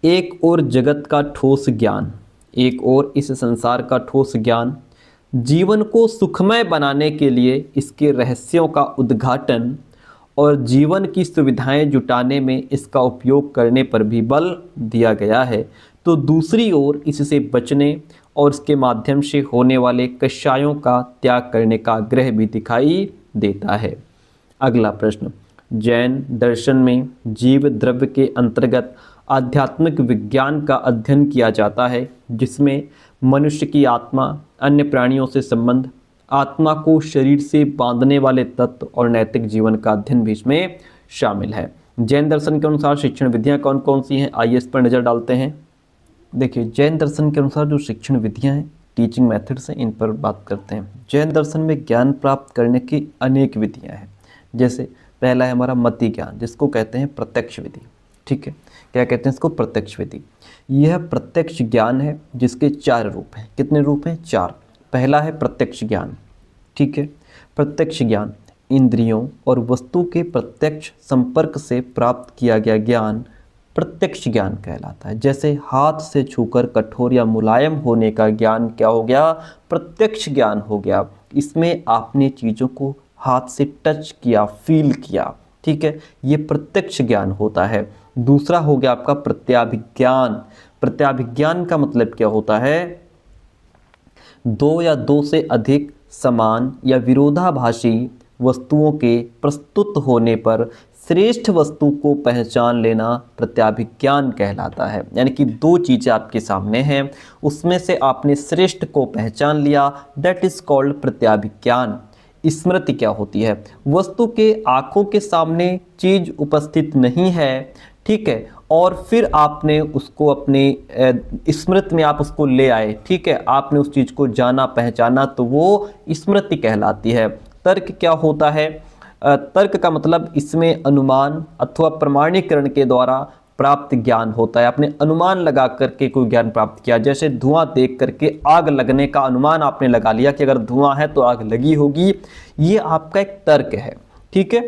एक और जगत का ठोस ज्ञान, एक और इस संसार का ठोस ज्ञान, जीवन को सुखमय बनाने के लिए इसके रहस्यों का उद्घाटन और जीवन की सुविधाएं जुटाने में इसका उपयोग करने पर भी बल दिया गया है, तो दूसरी ओर इससे बचने और इसके माध्यम से होने वाले कष्टायों का त्याग करने का आग्रह भी दिखाई देता है। अगला प्रश्न, जैन दर्शन में जीव द्रव्य के अंतर्गत आध्यात्मिक विज्ञान का अध्ययन किया जाता है, जिसमें मनुष्य की आत्मा, अन्य प्राणियों से संबंध, आत्मा को शरीर से बांधने वाले तत्व और नैतिक जीवन का अध्ययन भी इसमें शामिल है। जैन दर्शन के अनुसार शिक्षण विधियाँ कौन कौन सी हैं, आइए इस पर नज़र डालते हैं। देखिए, जैन दर्शन के अनुसार जो शिक्षण विधियाँ हैं, टीचिंग मेथड्स हैं, इन पर बात करते हैं। जैन दर्शन में ज्ञान प्राप्त करने की अनेक विधियाँ हैं। जैसे पहला है हमारा मति ज्ञान, जिसको कहते हैं प्रत्यक्ष विधि। ठीक है, क्या कहते हैं इसको, प्रत्यक्ष विधि। यह प्रत्यक्ष ज्ञान है जिसके 4 रूप हैं। कितने रूप हैं, 4। पहला है प्रत्यक्ष ज्ञान। ठीक है, प्रत्यक्ष ज्ञान इंद्रियों और वस्तु के प्रत्यक्ष संपर्क से प्राप्त किया गया ज्ञान प्रत्यक्ष ज्ञान कहलाता है। जैसे हाथ से छूकर कठोर या मुलायम होने का ज्ञान क्या हो गया, प्रत्यक्ष ज्ञान हो गया। इसमें आपने चीज़ों को हाथ से टच किया, फील किया। ठीक है, ये प्रत्यक्ष ज्ञान होता है। दूसरा हो गया आपका प्रत्याभिज्ञान। प्रत्याभिज्ञान का मतलब क्या होता है, 2 या 2 से अधिक समान या विरोधाभासी वस्तुओं के प्रस्तुत होने पर श्रेष्ठ वस्तु को पहचान लेना प्रत्याभिज्ञान कहलाता है। यानी कि 2 चीज़ें आपके सामने हैं, उसमें से आपने श्रेष्ठ को पहचान लिया, दैट इज कॉल्ड प्रत्याभिज्ञान। स्मृति क्या होती है, वस्तु के आंखों के सामने चीज़ उपस्थित नहीं है, ठीक है, और फिर आपने उसको अपने स्मृति में आप उसको ले आए। ठीक है, आपने उस चीज़ को जाना, पहचाना, तो वो स्मृति कहलाती है। तर्क क्या होता है, तर्क का मतलब इसमें अनुमान अथवा प्रमाणीकरण के द्वारा प्राप्त ज्ञान होता है। आपने अनुमान लगा करके कोई ज्ञान प्राप्त किया। जैसे धुआं देख करके आग लगने का अनुमान आपने लगा लिया कि अगर धुआं है तो आग लगी होगी, ये आपका एक तर्क है। ठीक है,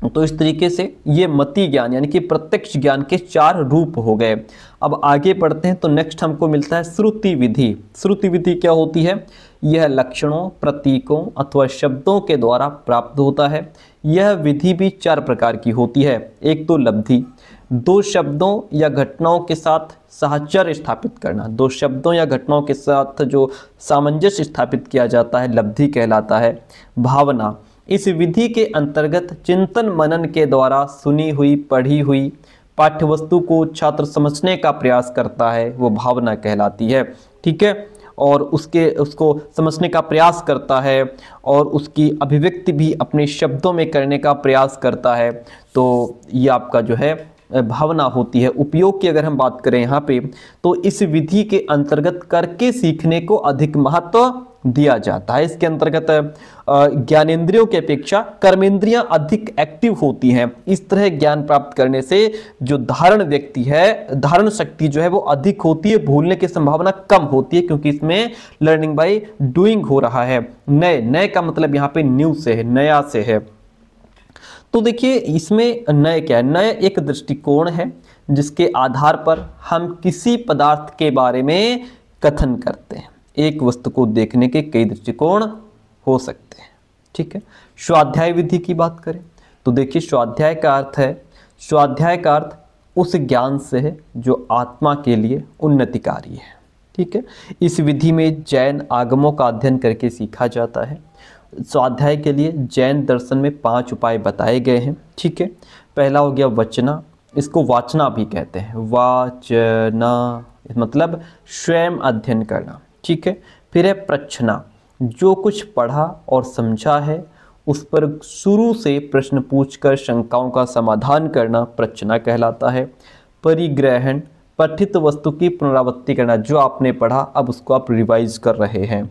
तो इस तरीके से ये मति ज्ञान यानी कि प्रत्यक्ष ज्ञान के 4 रूप हो गए। अब आगे बढ़ते हैं तो नेक्स्ट हमको मिलता है श्रुति विधि। श्रुति विधि क्या होती है, यह लक्षणों, प्रतीकों अथवा शब्दों के द्वारा प्राप्त होता है। यह विधि भी 4 प्रकार की होती है। एक तो लब्धि, 2 शब्दों या घटनाओं के साथ साहचर्य स्थापित करना, 2 शब्दों या घटनाओं के साथ जो सामंजस्य स्थापित किया जाता है, लब्धि कहलाता है। भावना, इस विधि के अंतर्गत चिंतन मनन के द्वारा सुनी हुई, पढ़ी हुई पाठ्यवस्तु को छात्र समझने का प्रयास करता है, वो भावना कहलाती है। ठीक है, और उसको समझने का प्रयास करता है और उसकी अभिव्यक्ति भी अपने शब्दों में करने का प्रयास करता है, तो ये आपका जो है भावना होती है। उपयोग की अगर हम बात करें यहाँ पे, तो इस विधि के अंतर्गत करके सीखने को अधिक महत्व दिया जाता है। इसके अंतर्गत ज्ञानेंद्रियों की अपेक्षा कर्मेंद्रियां अधिक एक्टिव होती हैं। इस तरह ज्ञान प्राप्त करने से जो धारण व्यक्ति है, धारण शक्ति जो है वो अधिक होती है, भूलने की संभावना कम होती है, क्योंकि इसमें लर्निंग बाय डूइंग हो रहा है। नए का मतलब यहाँ पे न्यू से है, नया से है। तो देखिए इसमें नए क्या है, नए एक दृष्टिकोण है जिसके आधार पर हम किसी पदार्थ के बारे में कथन करते हैं। एक वस्तु को देखने के कई दृष्टिकोण हो सकते हैं। ठीक है, स्वाध्याय विधि की बात करें तो देखिए स्वाध्याय का अर्थ है, स्वाध्याय का अर्थ उस ज्ञान से है जो आत्मा के लिए उन्नतिकारी है। ठीक है, इस विधि में जैन आगमों का अध्ययन करके सीखा जाता है। स्वाध्याय के लिए जैन दर्शन में 5 उपाय बताए गए हैं। ठीक है, पहला हो गया वचना, इसको वाचना भी कहते हैं, वाचना मतलब स्वयं अध्ययन करना। ठीक है, फिर है प्रच्छना, जो कुछ पढ़ा और समझा है उस पर शुरू से प्रश्न पूछकर शंकाओं का समाधान करना प्रश्न कहलाता है। परिग्रहण, पठित वस्तु की पुनरावृत्ति करना, जो आपने पढ़ा अब उसको आप रिवाइज कर रहे हैं।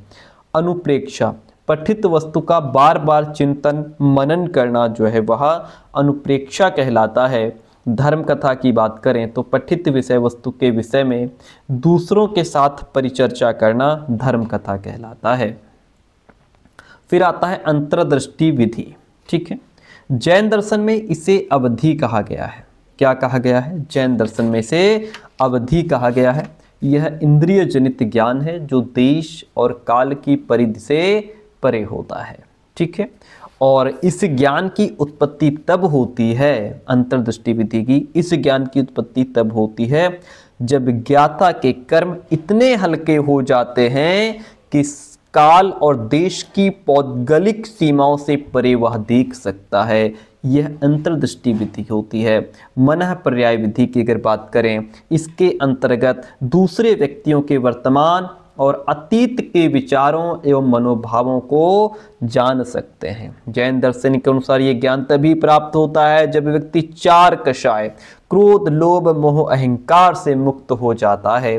अनुप्रेक्षा, पठित वस्तु का बार बार चिंतन मनन करना जो है वह अनुप्रेक्षा कहलाता है। धर्म कथा की बात करें तो पठित विषय वस्तु के विषय में दूसरों के साथ परिचर्चा करना धर्म कथा कहलाता है। फिर आता है अंतर्दृष्टि विधि। ठीक है, जैन दर्शन में इसे अवधि कहा गया है। क्या कहा गया है? जैन दर्शन में से अवधि कहा गया है। यह इंद्रिय जनित ज्ञान है जो देश और काल की परिधि से परे होता है। ठीक है, और इस ज्ञान की उत्पत्ति तब होती है, अंतर्दृष्टि विधि की इस ज्ञान की उत्पत्ति तब होती है जब ज्ञाता के कर्म इतने हल्के हो जाते हैं कि काल और देश की पौद्गलिक सीमाओं से परे वह देख सकता है। यह अंतर्दृष्टि विधि होती है। मनः पर्याय विधि की अगर बात करें, इसके अंतर्गत दूसरे व्यक्तियों के वर्तमान और अतीत के विचारों एवं मनोभावों को जान सकते हैं। जैन दर्शन के अनुसार ये ज्ञान तभी प्राप्त होता है जब व्यक्ति चार कषाय क्रोध, लोभ, मोह, अहंकार से मुक्त हो जाता है।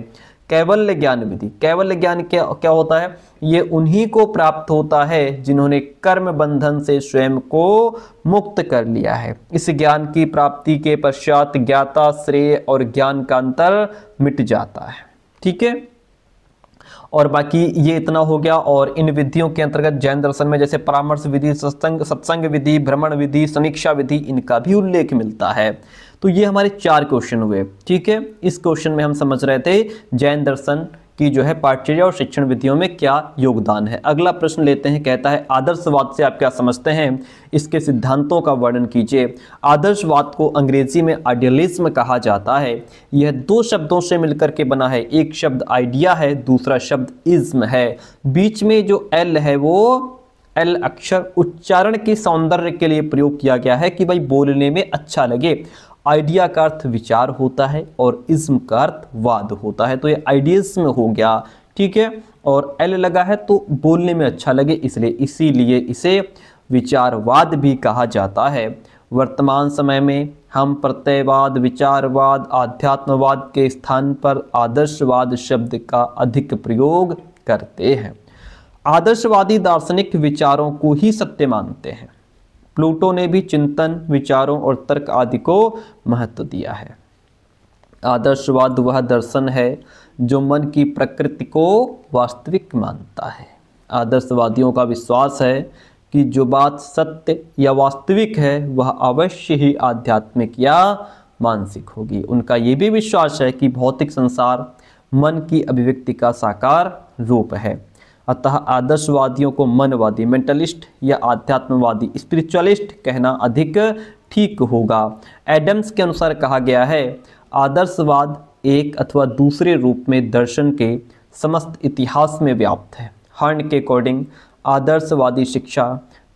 कैवल्य ज्ञान विधि, कैवल्य ज्ञान क्या होता है? ये उन्हीं को प्राप्त होता है जिन्होंने कर्म बंधन से स्वयं को मुक्त कर लिया है। इस ज्ञान की प्राप्ति के पश्चात ज्ञाता, श्रेय और ज्ञान का अंतर मिट जाता है। ठीक है, और बाकी ये इतना हो गया। और इन विधियों के अंतर्गत जैन दर्शन में जैसे परामर्श विधि, सत्संग विधि, भ्रमण विधि, समीक्षा विधि, इनका भी उल्लेख मिलता है। तो ये हमारे 4 क्वेश्चन हुए। ठीक है, इस क्वेश्चन में हम समझ रहे थे जैन दर्शन की जो है पाठ्यचर्या और शिक्षण विधियों में क्या योगदान है। अगला प्रश्न लेते हैं, कहता है आदर्शवाद से आप क्या समझते हैं, इसके सिद्धांतों का वर्णन कीजिए। आदर्शवाद को अंग्रेजी में आइडियलिज्म कहा जाता है। यह 2 शब्दों से मिलकर के बना है। एक शब्द आइडिया है, दूसरा शब्द इज्म है। बीच में जो एल है वो एल अक्षर उच्चारण के सौंदर्य के लिए प्रयोग किया गया है कि भाई बोलने में अच्छा लगे। आइडिया का अर्थ विचार होता है और इज्म का अर्थ वाद होता है, तो ये आइडियज्म हो गया। ठीक है, और एल लगा है तो बोलने में अच्छा लगे, इसीलिए इसे विचारवाद भी कहा जाता है। वर्तमान समय में हम प्रत्ययवाद, विचारवाद, आध्यात्मवाद के स्थान पर आदर्शवाद शब्द का अधिक प्रयोग करते हैं। आदर्शवादी दार्शनिक विचारों को ही सत्य मानते हैं। प्लूटो ने भी चिंतन, विचारों और तर्क आदि को महत्व दिया है। आदर्शवाद वह दर्शन है जो मन की प्रकृति को वास्तविक मानता है। आदर्शवादियों का विश्वास है कि जो बात सत्य या वास्तविक है वह अवश्य ही आध्यात्मिक या मानसिक होगी। उनका ये भी विश्वास है कि भौतिक संसार मन की अभिव्यक्ति का साकार रूप है। अतः आदर्शवादियों को मनवादी, मेंटलिस्ट या आध्यात्मवादी, स्पिरिचुअलिस्ट कहना अधिक ठीक होगा। एडम्स के अनुसार कहा गया है आदर्शवाद एक अथवा दूसरे रूप में दर्शन के समस्त इतिहास में व्याप्त है। हर्न के अकॉर्डिंग आदर्शवादी शिक्षा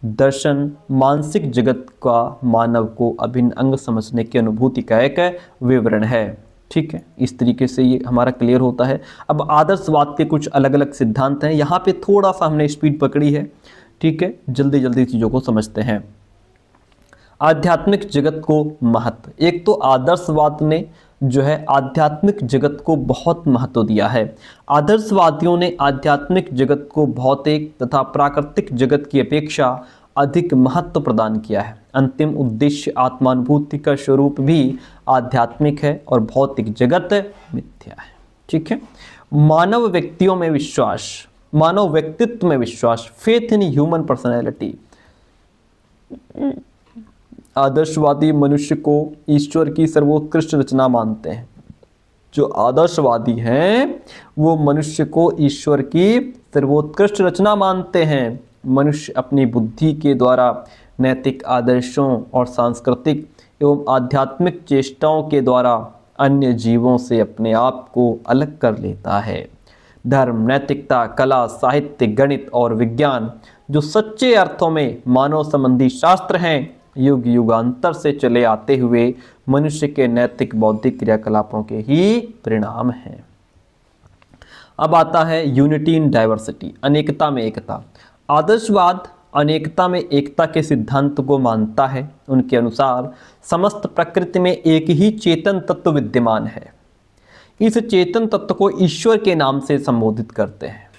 दर्शन मानसिक जगत का मानव को अभिन्न अंग समझने की अनुभूति का एक विवरण है। ठीक है, इस तरीके से ये हमारा क्लियर होता है। अब आदर्शवाद के कुछ अलग अलग सिद्धांत हैं, यहाँ पे थोड़ा सा हमने स्पीड पकड़ी है। ठीक है, जल्दी जल्दी चीज़ों को समझते हैं। आध्यात्मिक जगत को महत्व, एक तो आदर्शवाद ने जो है आध्यात्मिक जगत को बहुत महत्व दिया है। आदर्शवादियों ने आध्यात्मिक जगत को भौतिक तथा प्राकृतिक जगत की अपेक्षा अधिक महत्व प्रदान किया है। अंतिम उद्देश्य आत्मानुभूति का स्वरूप भी आध्यात्मिक है और भौतिक जगत मिथ्या है। ठीक है, मानव व्यक्तियों में विश्वास, मानव व्यक्तित्व में विश्वास, फेथ इन ह्यूमन पर्सनैलिटी। आदर्शवादी मनुष्य को ईश्वर की सर्वोत्कृष्ट रचना मानते हैं। जो आदर्शवादी हैं वो मनुष्य को ईश्वर की सर्वोत्कृष्ट रचना मानते हैं। मनुष्य अपनी बुद्धि के द्वारा नैतिक आदर्शों और सांस्कृतिक एवं आध्यात्मिक चेष्टाओं के द्वारा अन्य जीवों से अपने आप को अलग कर लेता है। धर्म, नैतिकता, कला, साहित्य, गणित और विज्ञान जो सच्चे अर्थों में मानव संबंधी शास्त्र हैं, युग युगांतर से चले आते हुए मनुष्य के नैतिक बौद्धिक क्रियाकलापों के ही परिणाम हैं। अब आता है यूनिटी इन डाइवर्सिटी, अनेकता में एकता। आदर्शवाद अनेकता में एकता के सिद्धांत को मानता है। उनके अनुसार समस्त प्रकृति में एक ही चेतन तत्व विद्यमान है। इस चेतन तत्व को ईश्वर के नाम से संबोधित करते हैं।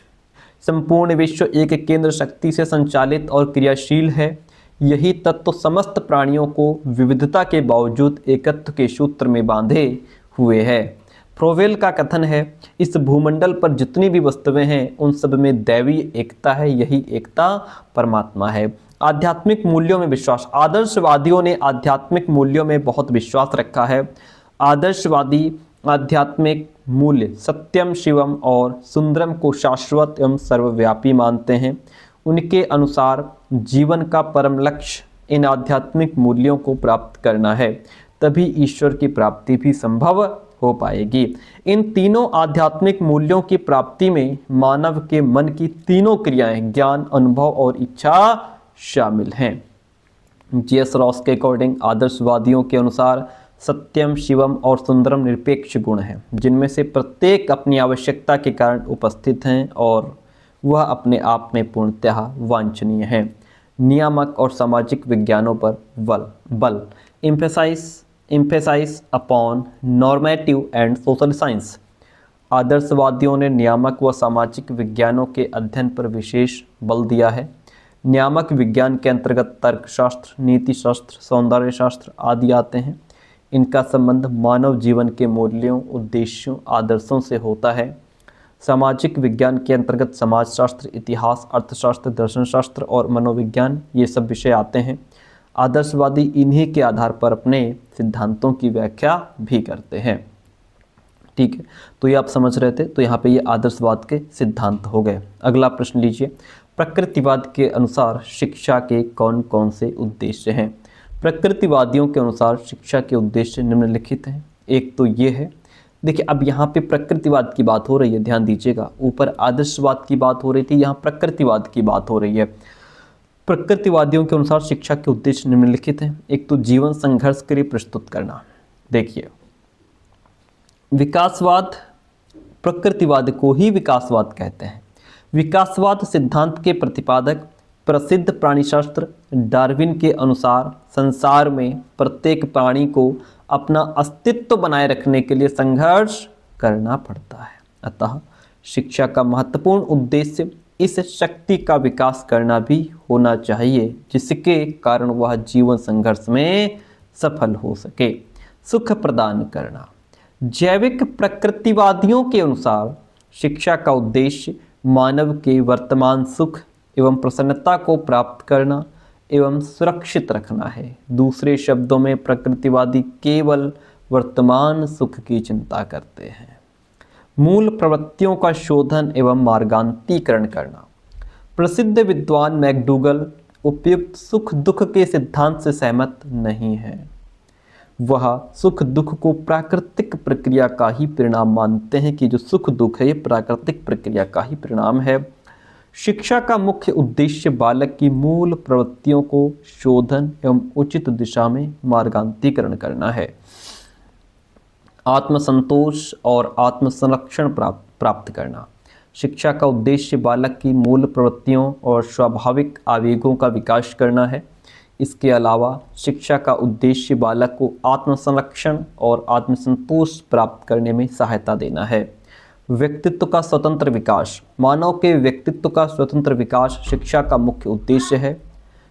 संपूर्ण विश्व एक केंद्र शक्ति से संचालित और क्रियाशील है। यही तत्व समस्त प्राणियों को विविधता के बावजूद एकत्व के सूत्र में बांधे हुए है। फ्रोवेल का कथन है, इस भूमंडल पर जितनी भी वस्तुएं हैं उन सब में दैवी एकता है, यही एकता परमात्मा है। आध्यात्मिक मूल्यों में विश्वास। आदर्शवादियों ने आध्यात्मिक मूल्यों में बहुत विश्वास रखा है। आदर्शवादी आध्यात्मिक मूल्य सत्यम, शिवम और सुंदरम को शाश्वत एवं सर्वव्यापी मानते हैं। उनके अनुसार जीवन का परम लक्ष्य इन आध्यात्मिक मूल्यों को प्राप्त करना है, तभी ईश्वर की प्राप्ति भी संभव हो पाएगी। इन तीनों आध्यात्मिक मूल्यों की प्राप्ति में मानव के मन की तीनों क्रियाएं, ज्ञान, अनुभव और इच्छा शामिल हैं। जी.एस. रॉस के अकॉर्डिंग आदर्शवादियों के अनुसार सत्यम, शिवम और सुंदरम निरपेक्ष गुण हैं, जिनमें से प्रत्येक अपनी आवश्यकता के कारण उपस्थित हैं और वह अपने आप में पूर्णतः वांछनीय है। नियामक और सामाजिक विज्ञानों पर बल emphasize upon normative and social science. आदर्शवादियों ने नियामक व सामाजिक विज्ञानों के अध्ययन पर विशेष बल दिया है। नियामक विज्ञान के अंतर्गत तर्कशास्त्र, नीतिशास्त्र, सौंदर्य शास्त्र आदि आते हैं। इनका संबंध मानव जीवन के मूल्यों, उद्देश्यों, आदर्शों से होता है। सामाजिक विज्ञान के अंतर्गत समाजशास्त्र, इतिहास, अर्थशास्त्र, दर्शनशास्त्र और मनोविज्ञान ये सब विषय आते हैं। आदर्शवादी इन्हीं के आधार पर अपने सिद्धांतों की व्याख्या भी करते हैं। ठीक है, तो ये आप समझ रहे थे। तो यहाँ पे ये आदर्शवाद के सिद्धांत हो गए। अगला प्रश्न लीजिए। प्रकृतिवाद के अनुसार शिक्षा के कौन कौन से उद्देश्य हैं? प्रकृतिवादियों के अनुसार शिक्षा के उद्देश्य निम्नलिखित हैं। एक तो ये है, देखिए अब यहाँ पे प्रकृतिवाद की बात हो रही है, ध्यान दीजिएगा। ऊपर आदर्शवाद की बात हो रही थी, यहाँ प्रकृतिवाद की बात हो रही है। प्रकृतिवादियों के अनुसार शिक्षा के उद्देश्य निम्नलिखित हैं। एक तो जीवन संघर्ष के लिए प्रस्तुत करना। देखिए, विकासवाद, प्रकृतिवाद को ही विकासवाद कहते हैं। विकासवाद सिद्धांत के प्रतिपादक प्रसिद्ध प्राणीशास्त्र डार्विन के अनुसार संसार में प्रत्येक प्राणी को अपना अस्तित्व बनाए रखने के लिए संघर्ष करना पड़ता है। अतः शिक्षा का महत्वपूर्ण उद्देश्य इस शक्ति का विकास करना भी होना चाहिए, जिसके कारण वह जीवन संघर्ष में सफल हो सके। सुख प्रदान करना। जैविक प्रकृतिवादियों के अनुसार शिक्षा का उद्देश्य मानव के वर्तमान सुख एवं प्रसन्नता को प्राप्त करना एवं सुरक्षित रखना है। दूसरे शब्दों में प्रकृतिवादी केवल वर्तमान सुख की चिंता करते हैं। मूल प्रवृत्तियों का शोधन एवं मार्गांतीकरण करना। प्रसिद्ध विद्वान मैकडूगल उपयुक्त सुख दुख के सिद्धांत से सहमत नहीं है। वह सुख दुख को प्राकृतिक प्रक्रिया का ही परिणाम मानते हैं कि जो सुख दुख है ये प्राकृतिक प्रक्रिया का ही परिणाम है। शिक्षा का मुख्य उद्देश्य बालक की मूल प्रवृत्तियों को शोधन एवं उचित दिशा में मार्गांतीकरण करना है। आत्मसंतोष और आत्मसंरक्षण प्राप्त करना। शिक्षा का उद्देश्य बालक की मूल प्रवृत्तियों और स्वाभाविक आवेगों का विकास करना है। इसके अलावा शिक्षा का उद्देश्य बालक को आत्मसंरक्षण और आत्मसंतोष प्राप्त करने में सहायता देना है। व्यक्तित्व का स्वतंत्र विकास। मानव के व्यक्तित्व का स्वतंत्र विकास शिक्षा का मुख्य उद्देश्य है।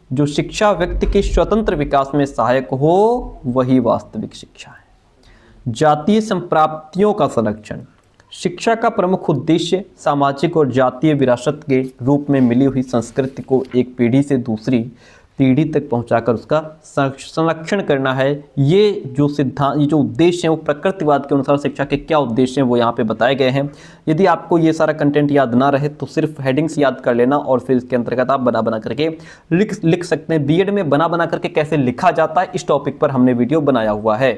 जो शिक्षा व्यक्ति के स्वतंत्र विकास में सहायक हो वही वास्तविक शिक्षा है। जातीय संप्राप्तियों का संरक्षण। शिक्षा का प्रमुख उद्देश्य सामाजिक और जातीय विरासत के रूप में मिली हुई संस्कृति को एक पीढ़ी से दूसरी पीढ़ी तक पहुंचाकर उसका संरक्षण करना है। ये जो सिद्धांत, ये जो उद्देश्य हैं वो प्रकृतिवाद के अनुसार शिक्षा के क्या उद्देश्य हैं वो यहाँ पे बताए गए हैं। यदि आपको ये सारा कंटेंट याद ना रहे तो सिर्फ हेडिंग्स याद कर लेना और फिर इसके अंतर्गत आप बना बना करके लिख सकते हैं। बीएड में बना बना करके कैसे लिखा जाता है इस टॉपिक पर हमने वीडियो बनाया हुआ है।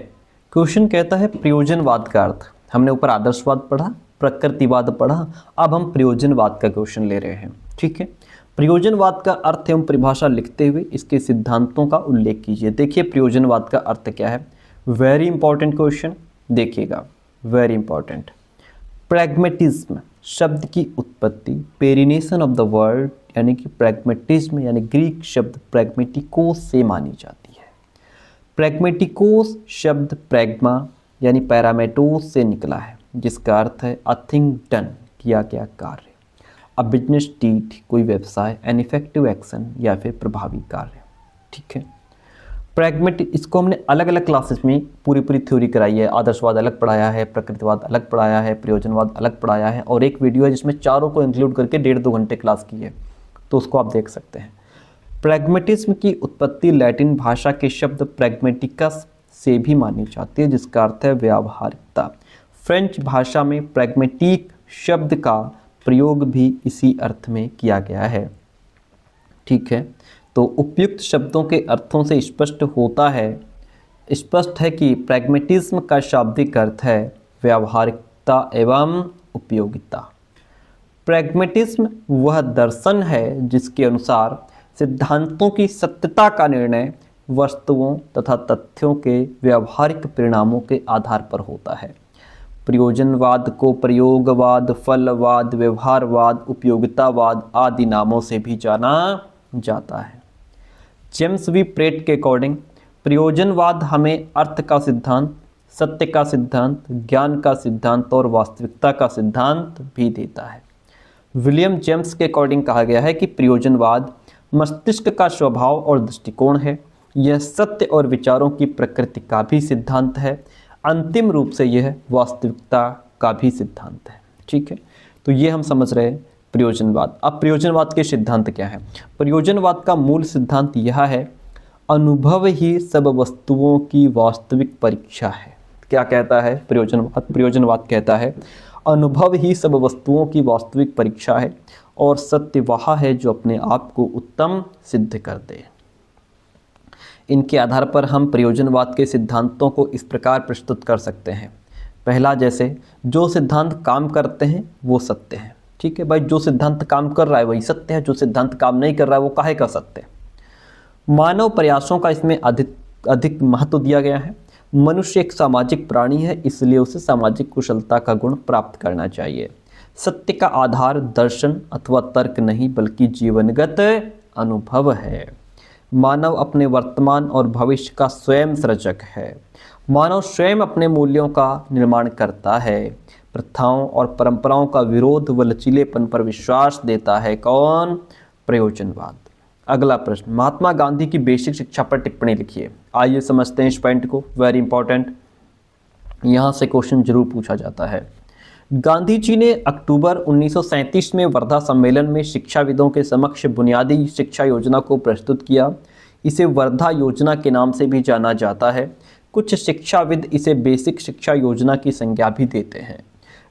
क्वेश्चन कहता है प्रयोजनवाद का अर्थ। हमने ऊपर आदर्शवाद पढ़ा, प्रकृतिवाद पढ़ा, अब हम प्रयोजनवाद का क्वेश्चन ले रहे हैं। ठीक है, प्रयोजनवाद का अर्थ एवं परिभाषा लिखते हुए इसके सिद्धांतों का उल्लेख कीजिए। देखिए प्रयोजनवाद का अर्थ क्या है। वेरी इंपॉर्टेंट क्वेश्चन, देखिएगा, वेरी इंपॉर्टेंट। प्रैग्मेटिज्म शब्द की उत्पत्ति पेरिनेशन ऑफ द वर्ड यानी कि प्रैग्मेटिज्म यानी ग्रीक शब्द प्रैग्मेटिकोस से मानी जाती है। प्रैग्मेटिकोस शब्द प्रैग्मा यानी पैरामेटोस से निकला है, जिसका अर्थ है अ थिंग डन, किया गया कार्य, अ बिजनेस डीड कोई व्यवसाय, एन इफेक्टिव एक्शन या फिर प्रभावी कार्य। ठीक है, प्रैग्मेटिक इसको हमने अलग अलग क्लासेस में पूरी थ्योरी कराई है। आदर्शवाद अलग पढ़ाया है, प्रकृतिवाद अलग पढ़ाया है, प्रयोजनवाद अलग पढ़ाया है, और एक वीडियो है जिसमें चारों को इंक्लूड करके 1.5-2 घंटे क्लास की है, तो उसको आप देख सकते हैं। प्रैग्मेटिज्म की उत्पत्ति लैटिन भाषा के शब्द प्रैग्मेटिकस से भी मानी जाती है, जिसका अर्थ है व्यावहारिकता। फ्रेंच भाषा में प्रैग्मेटिक शब्द का प्रयोग भी इसी अर्थ में किया गया है। ठीक है, तो उपयुक्त शब्दों के अर्थों से स्पष्ट है कि प्रैग्मेटिज्म का शाब्दिक अर्थ है व्यावहारिकता एवं उपयोगिता। प्रैग्मेटिज्म वह दर्शन है जिसके अनुसार सिद्धांतों की सत्यता का निर्णय वस्तुओं तथा तथ्यों के व्यावहारिक परिणामों के आधार पर होता है। प्रयोजनवाद को प्रयोगवाद, फलवाद, व्यवहारवाद, उपयोगितावाद आदि नामों से भी जाना जाता है। जेम्स वी प्रेट के अकॉर्डिंग प्रयोजनवाद हमें अर्थ का सिद्धांत, सत्य का सिद्धांत, ज्ञान का सिद्धांत और वास्तविकता का सिद्धांत भी देता है। विलियम जेम्स के अकॉर्डिंग कहा गया है कि प्रयोजनवाद मस्तिष्क का स्वभाव और दृष्टिकोण है। यह सत्य और विचारों की प्रकृति का भी सिद्धांत है। अंतिम रूप से यह वास्तविकता का भी सिद्धांत है। ठीक है, तो ये हम समझ रहे हैं प्रयोजनवाद। अब प्रयोजनवाद के सिद्धांत क्या है? प्रयोजनवाद का मूल सिद्धांत यह है, अनुभव ही सब वस्तुओं की वास्तविक परीक्षा है। क्या कहता है प्रयोजनवाद? प्रयोजनवाद कहता है अनुभव ही सब वस्तुओं की वास्तविक परीक्षा है और सत्य वह है जो अपने आप को उत्तम सिद्ध कर दे। इनके आधार पर हम प्रयोजनवाद के सिद्धांतों को इस प्रकार प्रस्तुत कर सकते हैं। पहला, जैसे जो सिद्धांत काम करते हैं वो सत्य है। ठीक है भाई, जो सिद्धांत काम कर रहा है वही सत्य है, जो सिद्धांत काम नहीं कर रहा है वो काहे का सत्य है। मानव प्रयासों का इसमें अधिक महत्व दिया गया है। मनुष्य एक सामाजिक प्राणी है, इसलिए उसे सामाजिक कुशलता का गुण प्राप्त करना चाहिए। सत्य का आधार दर्शन अथवा तर्क नहीं बल्कि जीवनगत अनुभव है। मानव अपने वर्तमान और भविष्य का स्वयं सृजक है। मानव स्वयं अपने मूल्यों का निर्माण करता है। प्रथाओं और परंपराओं का विरोध व लचीलेपन पर विश्वास देता है। कौन? प्रयोजनवाद। अगला प्रश्न, महात्मा गांधी की बेसिक शिक्षा पर टिप्पणी लिखिए। आइए समझते हैं इस पॉइंट को, वेरी इंपॉर्टेंट, यहाँ से क्वेश्चन जरूर पूछा जाता है। गांधी जी ने अक्टूबर 1937 में वर्धा सम्मेलन में शिक्षाविदों के समक्ष बुनियादी शिक्षा योजना को प्रस्तुत किया। इसे वर्धा योजना के नाम से भी जाना जाता है। कुछ शिक्षाविद इसे बेसिक शिक्षा योजना की संज्ञा भी देते हैं।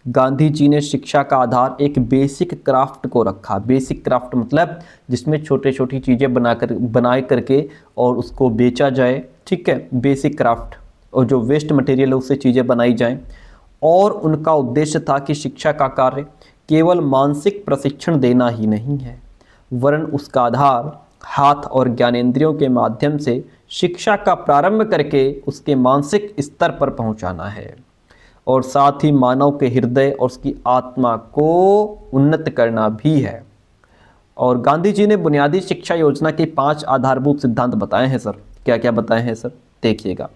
गांधी जी ने शिक्षा का आधार एक बेसिक क्राफ्ट को रखा। बेसिक क्राफ्ट मतलब जिसमें छोटे छोटी चीज़ें बनाए करके और उसको बेचा जाए। ठीक है, बेसिक क्राफ्ट, और जो वेस्ट मटेरियल है उससे चीज़ें बनाई जाएं। और उनका उद्देश्य था कि शिक्षा का कार्य केवल मानसिक प्रशिक्षण देना ही नहीं है, वरन उसका आधार हाथ और ज्ञानेंद्रियों के माध्यम से शिक्षा का प्रारंभ करके उसके मानसिक स्तर पर पहुंचाना है और साथ ही मानव के हृदय और उसकी आत्मा को उन्नत करना भी है। और गांधी जी ने बुनियादी शिक्षा योजना के 5 आधारभूत सिद्धांत बताए हैं सर। क्या क्या बताए हैं सर? देखिएगा।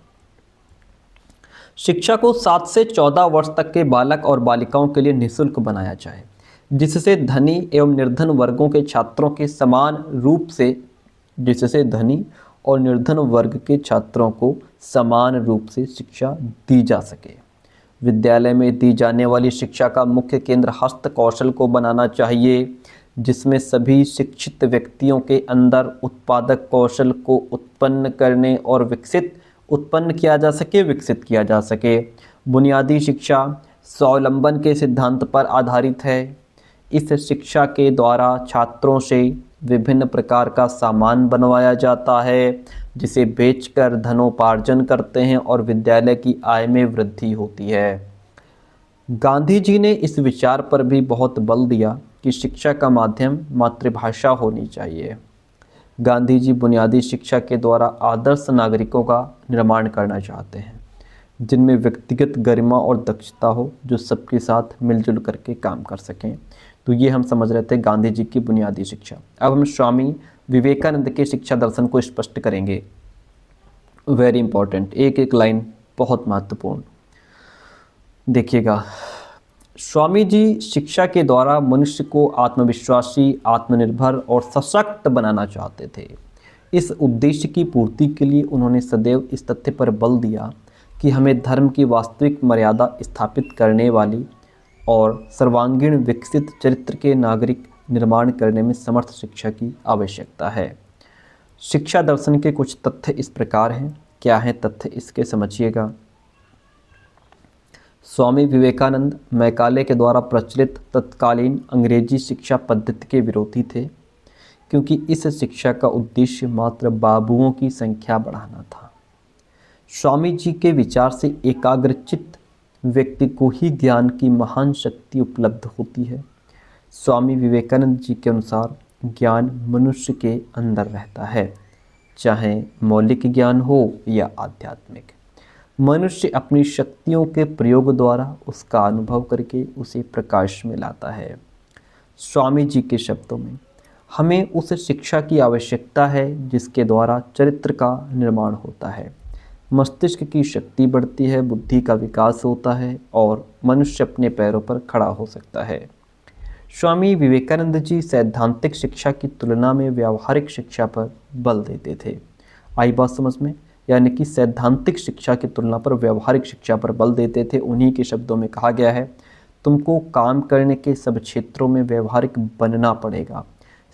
शिक्षा को 7 से 14 वर्ष तक के बालक और बालिकाओं के लिए निःशुल्क बनाया जाए, जिससे धनी एवं निर्धन वर्गों के छात्रों के समान रूप से शिक्षा दी जा सके। विद्यालय में दी जाने वाली शिक्षा का मुख्य केंद्र हस्त कौशल को बनाना चाहिए, जिसमें सभी शिक्षित व्यक्तियों के अंदर उत्पादक कौशल को विकसित किया जा सके। बुनियादी शिक्षा स्वावलंबन के सिद्धांत पर आधारित है। इस शिक्षा के द्वारा छात्रों से विभिन्न प्रकार का सामान बनवाया जाता है, जिसे बेचकर धनोपार्जन करते हैं और विद्यालय की आय में वृद्धि होती है। गांधी जी ने इस विचार पर भी बहुत बल दिया कि शिक्षा का माध्यम मातृभाषा होनी चाहिए। गांधी जी बुनियादी शिक्षा के द्वारा आदर्श नागरिकों का निर्माण करना चाहते हैं, जिनमें व्यक्तिगत गरिमा और दक्षता हो, जो सबके साथ मिलजुल करके काम कर सकें। तो ये हम समझ रहे थे गांधी जी की बुनियादी शिक्षा। अब हम स्वामी विवेकानंद के शिक्षा दर्शन को स्पष्ट करेंगे। वेरी इंपॉर्टेंट, एक एक लाइन बहुत महत्वपूर्ण। देखिएगा, स्वामी जी शिक्षा के द्वारा मनुष्य को आत्मविश्वासी, आत्मनिर्भर और सशक्त बनाना चाहते थे। इस उद्देश्य की पूर्ति के लिए उन्होंने सदैव इस तथ्य पर बल दिया कि हमें धर्म की वास्तविक मर्यादा स्थापित करने वाली और सर्वांगीण विकसित चरित्र के नागरिक निर्माण करने में समर्थ शिक्षा की आवश्यकता है। शिक्षा दर्शन के कुछ तथ्य इस प्रकार हैं। क्या हैं तथ्य, इसके समझिएगा। स्वामी विवेकानंद मैकाले के द्वारा प्रचलित तत्कालीन अंग्रेजी शिक्षा पद्धति के विरोधी थे, क्योंकि इस शिक्षा का उद्देश्य मात्र बाबुओं की संख्या बढ़ाना था। स्वामी जी के विचार से एकाग्रचित्त व्यक्ति को ही ज्ञान की महान शक्ति उपलब्ध होती है। स्वामी विवेकानंद जी के अनुसार ज्ञान मनुष्य के अंदर रहता है, चाहे मौलिक ज्ञान हो या आध्यात्मिक। मनुष्य अपनी शक्तियों के प्रयोग द्वारा उसका अनुभव करके उसे प्रकाश में लाता है। स्वामी जी के शब्दों में, हमें उस शिक्षा की आवश्यकता है जिसके द्वारा चरित्र का निर्माण होता है, मस्तिष्क की शक्ति बढ़ती है, बुद्धि का विकास होता है और मनुष्य अपने पैरों पर खड़ा हो सकता है। स्वामी विवेकानंद जी सैद्धांतिक शिक्षा की तुलना में व्यावहारिक शिक्षा पर बल देते थे। आई बात समझ में? यानी कि सैद्धांतिक शिक्षा की तुलना पर व्यावहारिक शिक्षा पर बल देते थे। उन्हीं के शब्दों में कहा गया है, तुमको काम करने के सब क्षेत्रों में व्यावहारिक बनना पड़ेगा।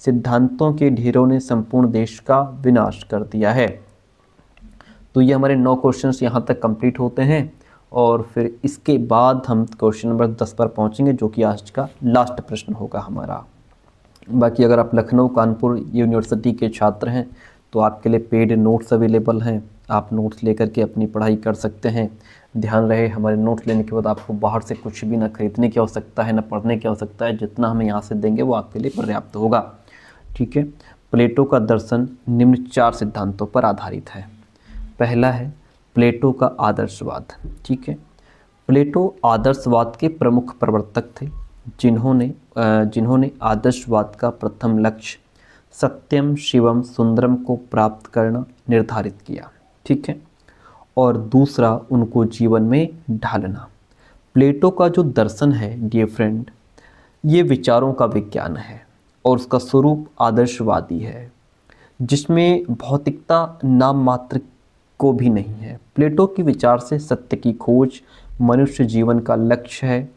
सिद्धांतों के ढेरों ने संपूर्ण देश का विनाश कर दिया है। तो ये हमारे 9 क्वेश्चंस यहाँ तक कंप्लीट होते हैं और फिर इसके बाद हम क्वेश्चन नंबर 10 पर पहुँचेंगे, जो कि आज का लास्ट प्रश्न होगा हमारा। बाकी अगर आप लखनऊ कानपुर यूनिवर्सिटी के छात्र हैं तो आपके लिए पेड नोट्स अवेलेबल हैं, आप नोट्स लेकर के अपनी पढ़ाई कर सकते हैं। ध्यान रहे, हमारे नोट्स लेने के बाद आपको बाहर से कुछ भी ना खरीदने की आवश्यकता है, ना पढ़ने की आवश्यकता है। जितना हमें यहाँ से देंगे वो आपके लिए पर्याप्त होगा। ठीक है। प्लेटो का दर्शन निम्न 4 सिद्धांतों पर आधारित है। पहला है प्लेटो का आदर्शवाद। ठीक है। प्लेटो आदर्शवाद के प्रमुख प्रवर्तक थे, जिन्होंने आदर्शवाद का प्रथम लक्ष्य सत्यम शिवम सुंदरम को प्राप्त करना निर्धारित किया। ठीक है। और दूसरा, उनको जीवन में ढालना। प्लेटो का जो दर्शन है डियर फ्रेंड, ये विचारों का विज्ञान है और उसका स्वरूप आदर्शवादी है, जिसमें भौतिकता नाम मात्र को भी नहीं है। प्लेटो के विचार से सत्य की खोज मनुष्य जीवन का लक्ष्य है।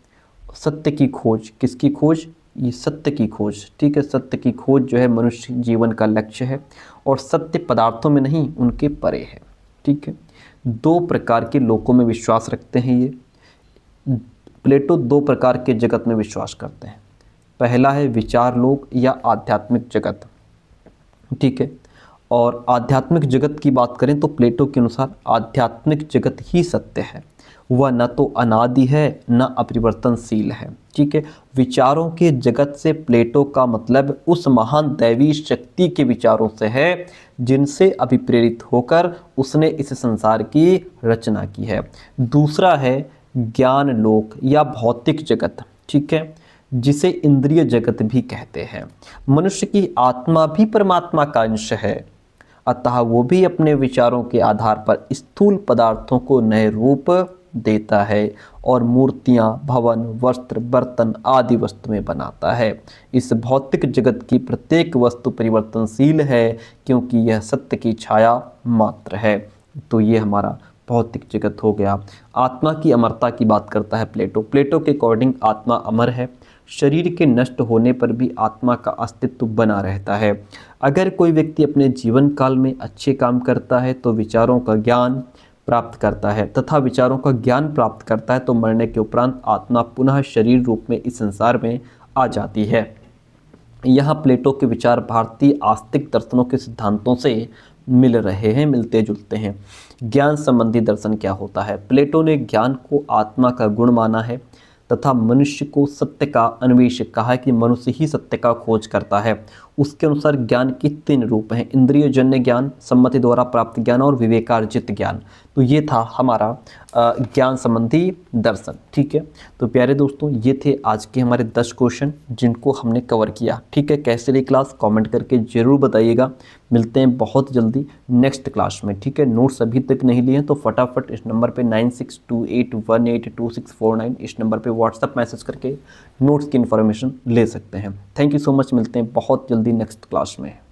सत्य की खोज, किसकी खोज? ये सत्य की खोज। ठीक है। सत्य की खोज जो है मनुष्य जीवन का लक्ष्य है और सत्य पदार्थों में नहीं, उनके परे है। ठीक है। 2 प्रकार के लोगों में विश्वास रखते हैं ये। प्लेटो 2 प्रकार के जगत में विश्वास करते हैं। पहला है विचार लोक या आध्यात्मिक जगत। ठीक है। और आध्यात्मिक जगत की बात करें तो प्लेटो के अनुसार आध्यात्मिक जगत ही सत्य है, वह न तो अनादि है न अपरिवर्तनशील है। ठीक है। विचारों के जगत से प्लेटो का मतलब उस महान दैवी शक्ति के विचारों से है जिनसे अभिप्रेरित होकर उसने इस संसार की रचना की है। दूसरा है ज्ञान लोक या भौतिक जगत। ठीक है। जिसे इंद्रिय जगत भी कहते हैं। मनुष्य की आत्मा भी परमात्मा का अंश है, अतः वो भी अपने विचारों के आधार पर स्थूल पदार्थों को नए रूप देता है और मूर्तियां, भवन, वस्त्र, बर्तन आदि वस्तुएं बनाता है। इस भौतिक जगत की प्रत्येक वस्तु परिवर्तनशील है, क्योंकि यह सत्य की छाया मात्र है। तो ये हमारा भौतिक जगत हो गया। आत्मा की अमरता की बात करता है प्लेटो। प्लेटो के अकॉर्डिंग आत्मा अमर है, शरीर के नष्ट होने पर भी आत्मा का अस्तित्व बना रहता है। अगर कोई व्यक्ति अपने जीवन काल में अच्छे काम करता है तो विचारों का ज्ञान प्राप्त करता है, तथा विचारों का ज्ञान प्राप्त करता है तो मरने के उपरांत आत्मा पुनः शरीर रूप में इस संसार में आ जाती है। यहाँ प्लेटो के विचार भारतीय आस्तिक दर्शनों के सिद्धांतों से मिल रहे हैं, मिलते जुलते हैं। ज्ञान संबंधी दर्शन क्या होता है? प्लेटो ने ज्ञान को आत्मा का गुण माना है तथा मनुष्य को सत्य का अन्वेषक कहा कि मनुष्य ही सत्य का खोज करता है। उसके अनुसार ज्ञान के 3 रूप हैं, इंद्रियजन्य ज्ञान, सम्मति द्वारा प्राप्त ज्ञान और विवेकार्जित ज्ञान। तो ये था हमारा ज्ञान संबंधी दर्शन। ठीक है, तो प्यारे दोस्तों ये थे आज के हमारे 10 क्वेश्चन जिनको हमने कवर किया। ठीक है, कैसे रही क्लास कमेंट करके ज़रूर बताइएगा। मिलते हैं बहुत जल्दी नेक्स्ट क्लास में। ठीक है, नोट्स अभी तक नहीं लिए हैं तो फटाफट इस नंबर पे 9628182649 इस नंबर पे व्हाट्सअप मैसेज करके नोट्स की इन्फॉर्मेशन ले सकते हैं। थैंक यू सो मच, मिलते हैं बहुत जल्दी नेक्स्ट क्लास में।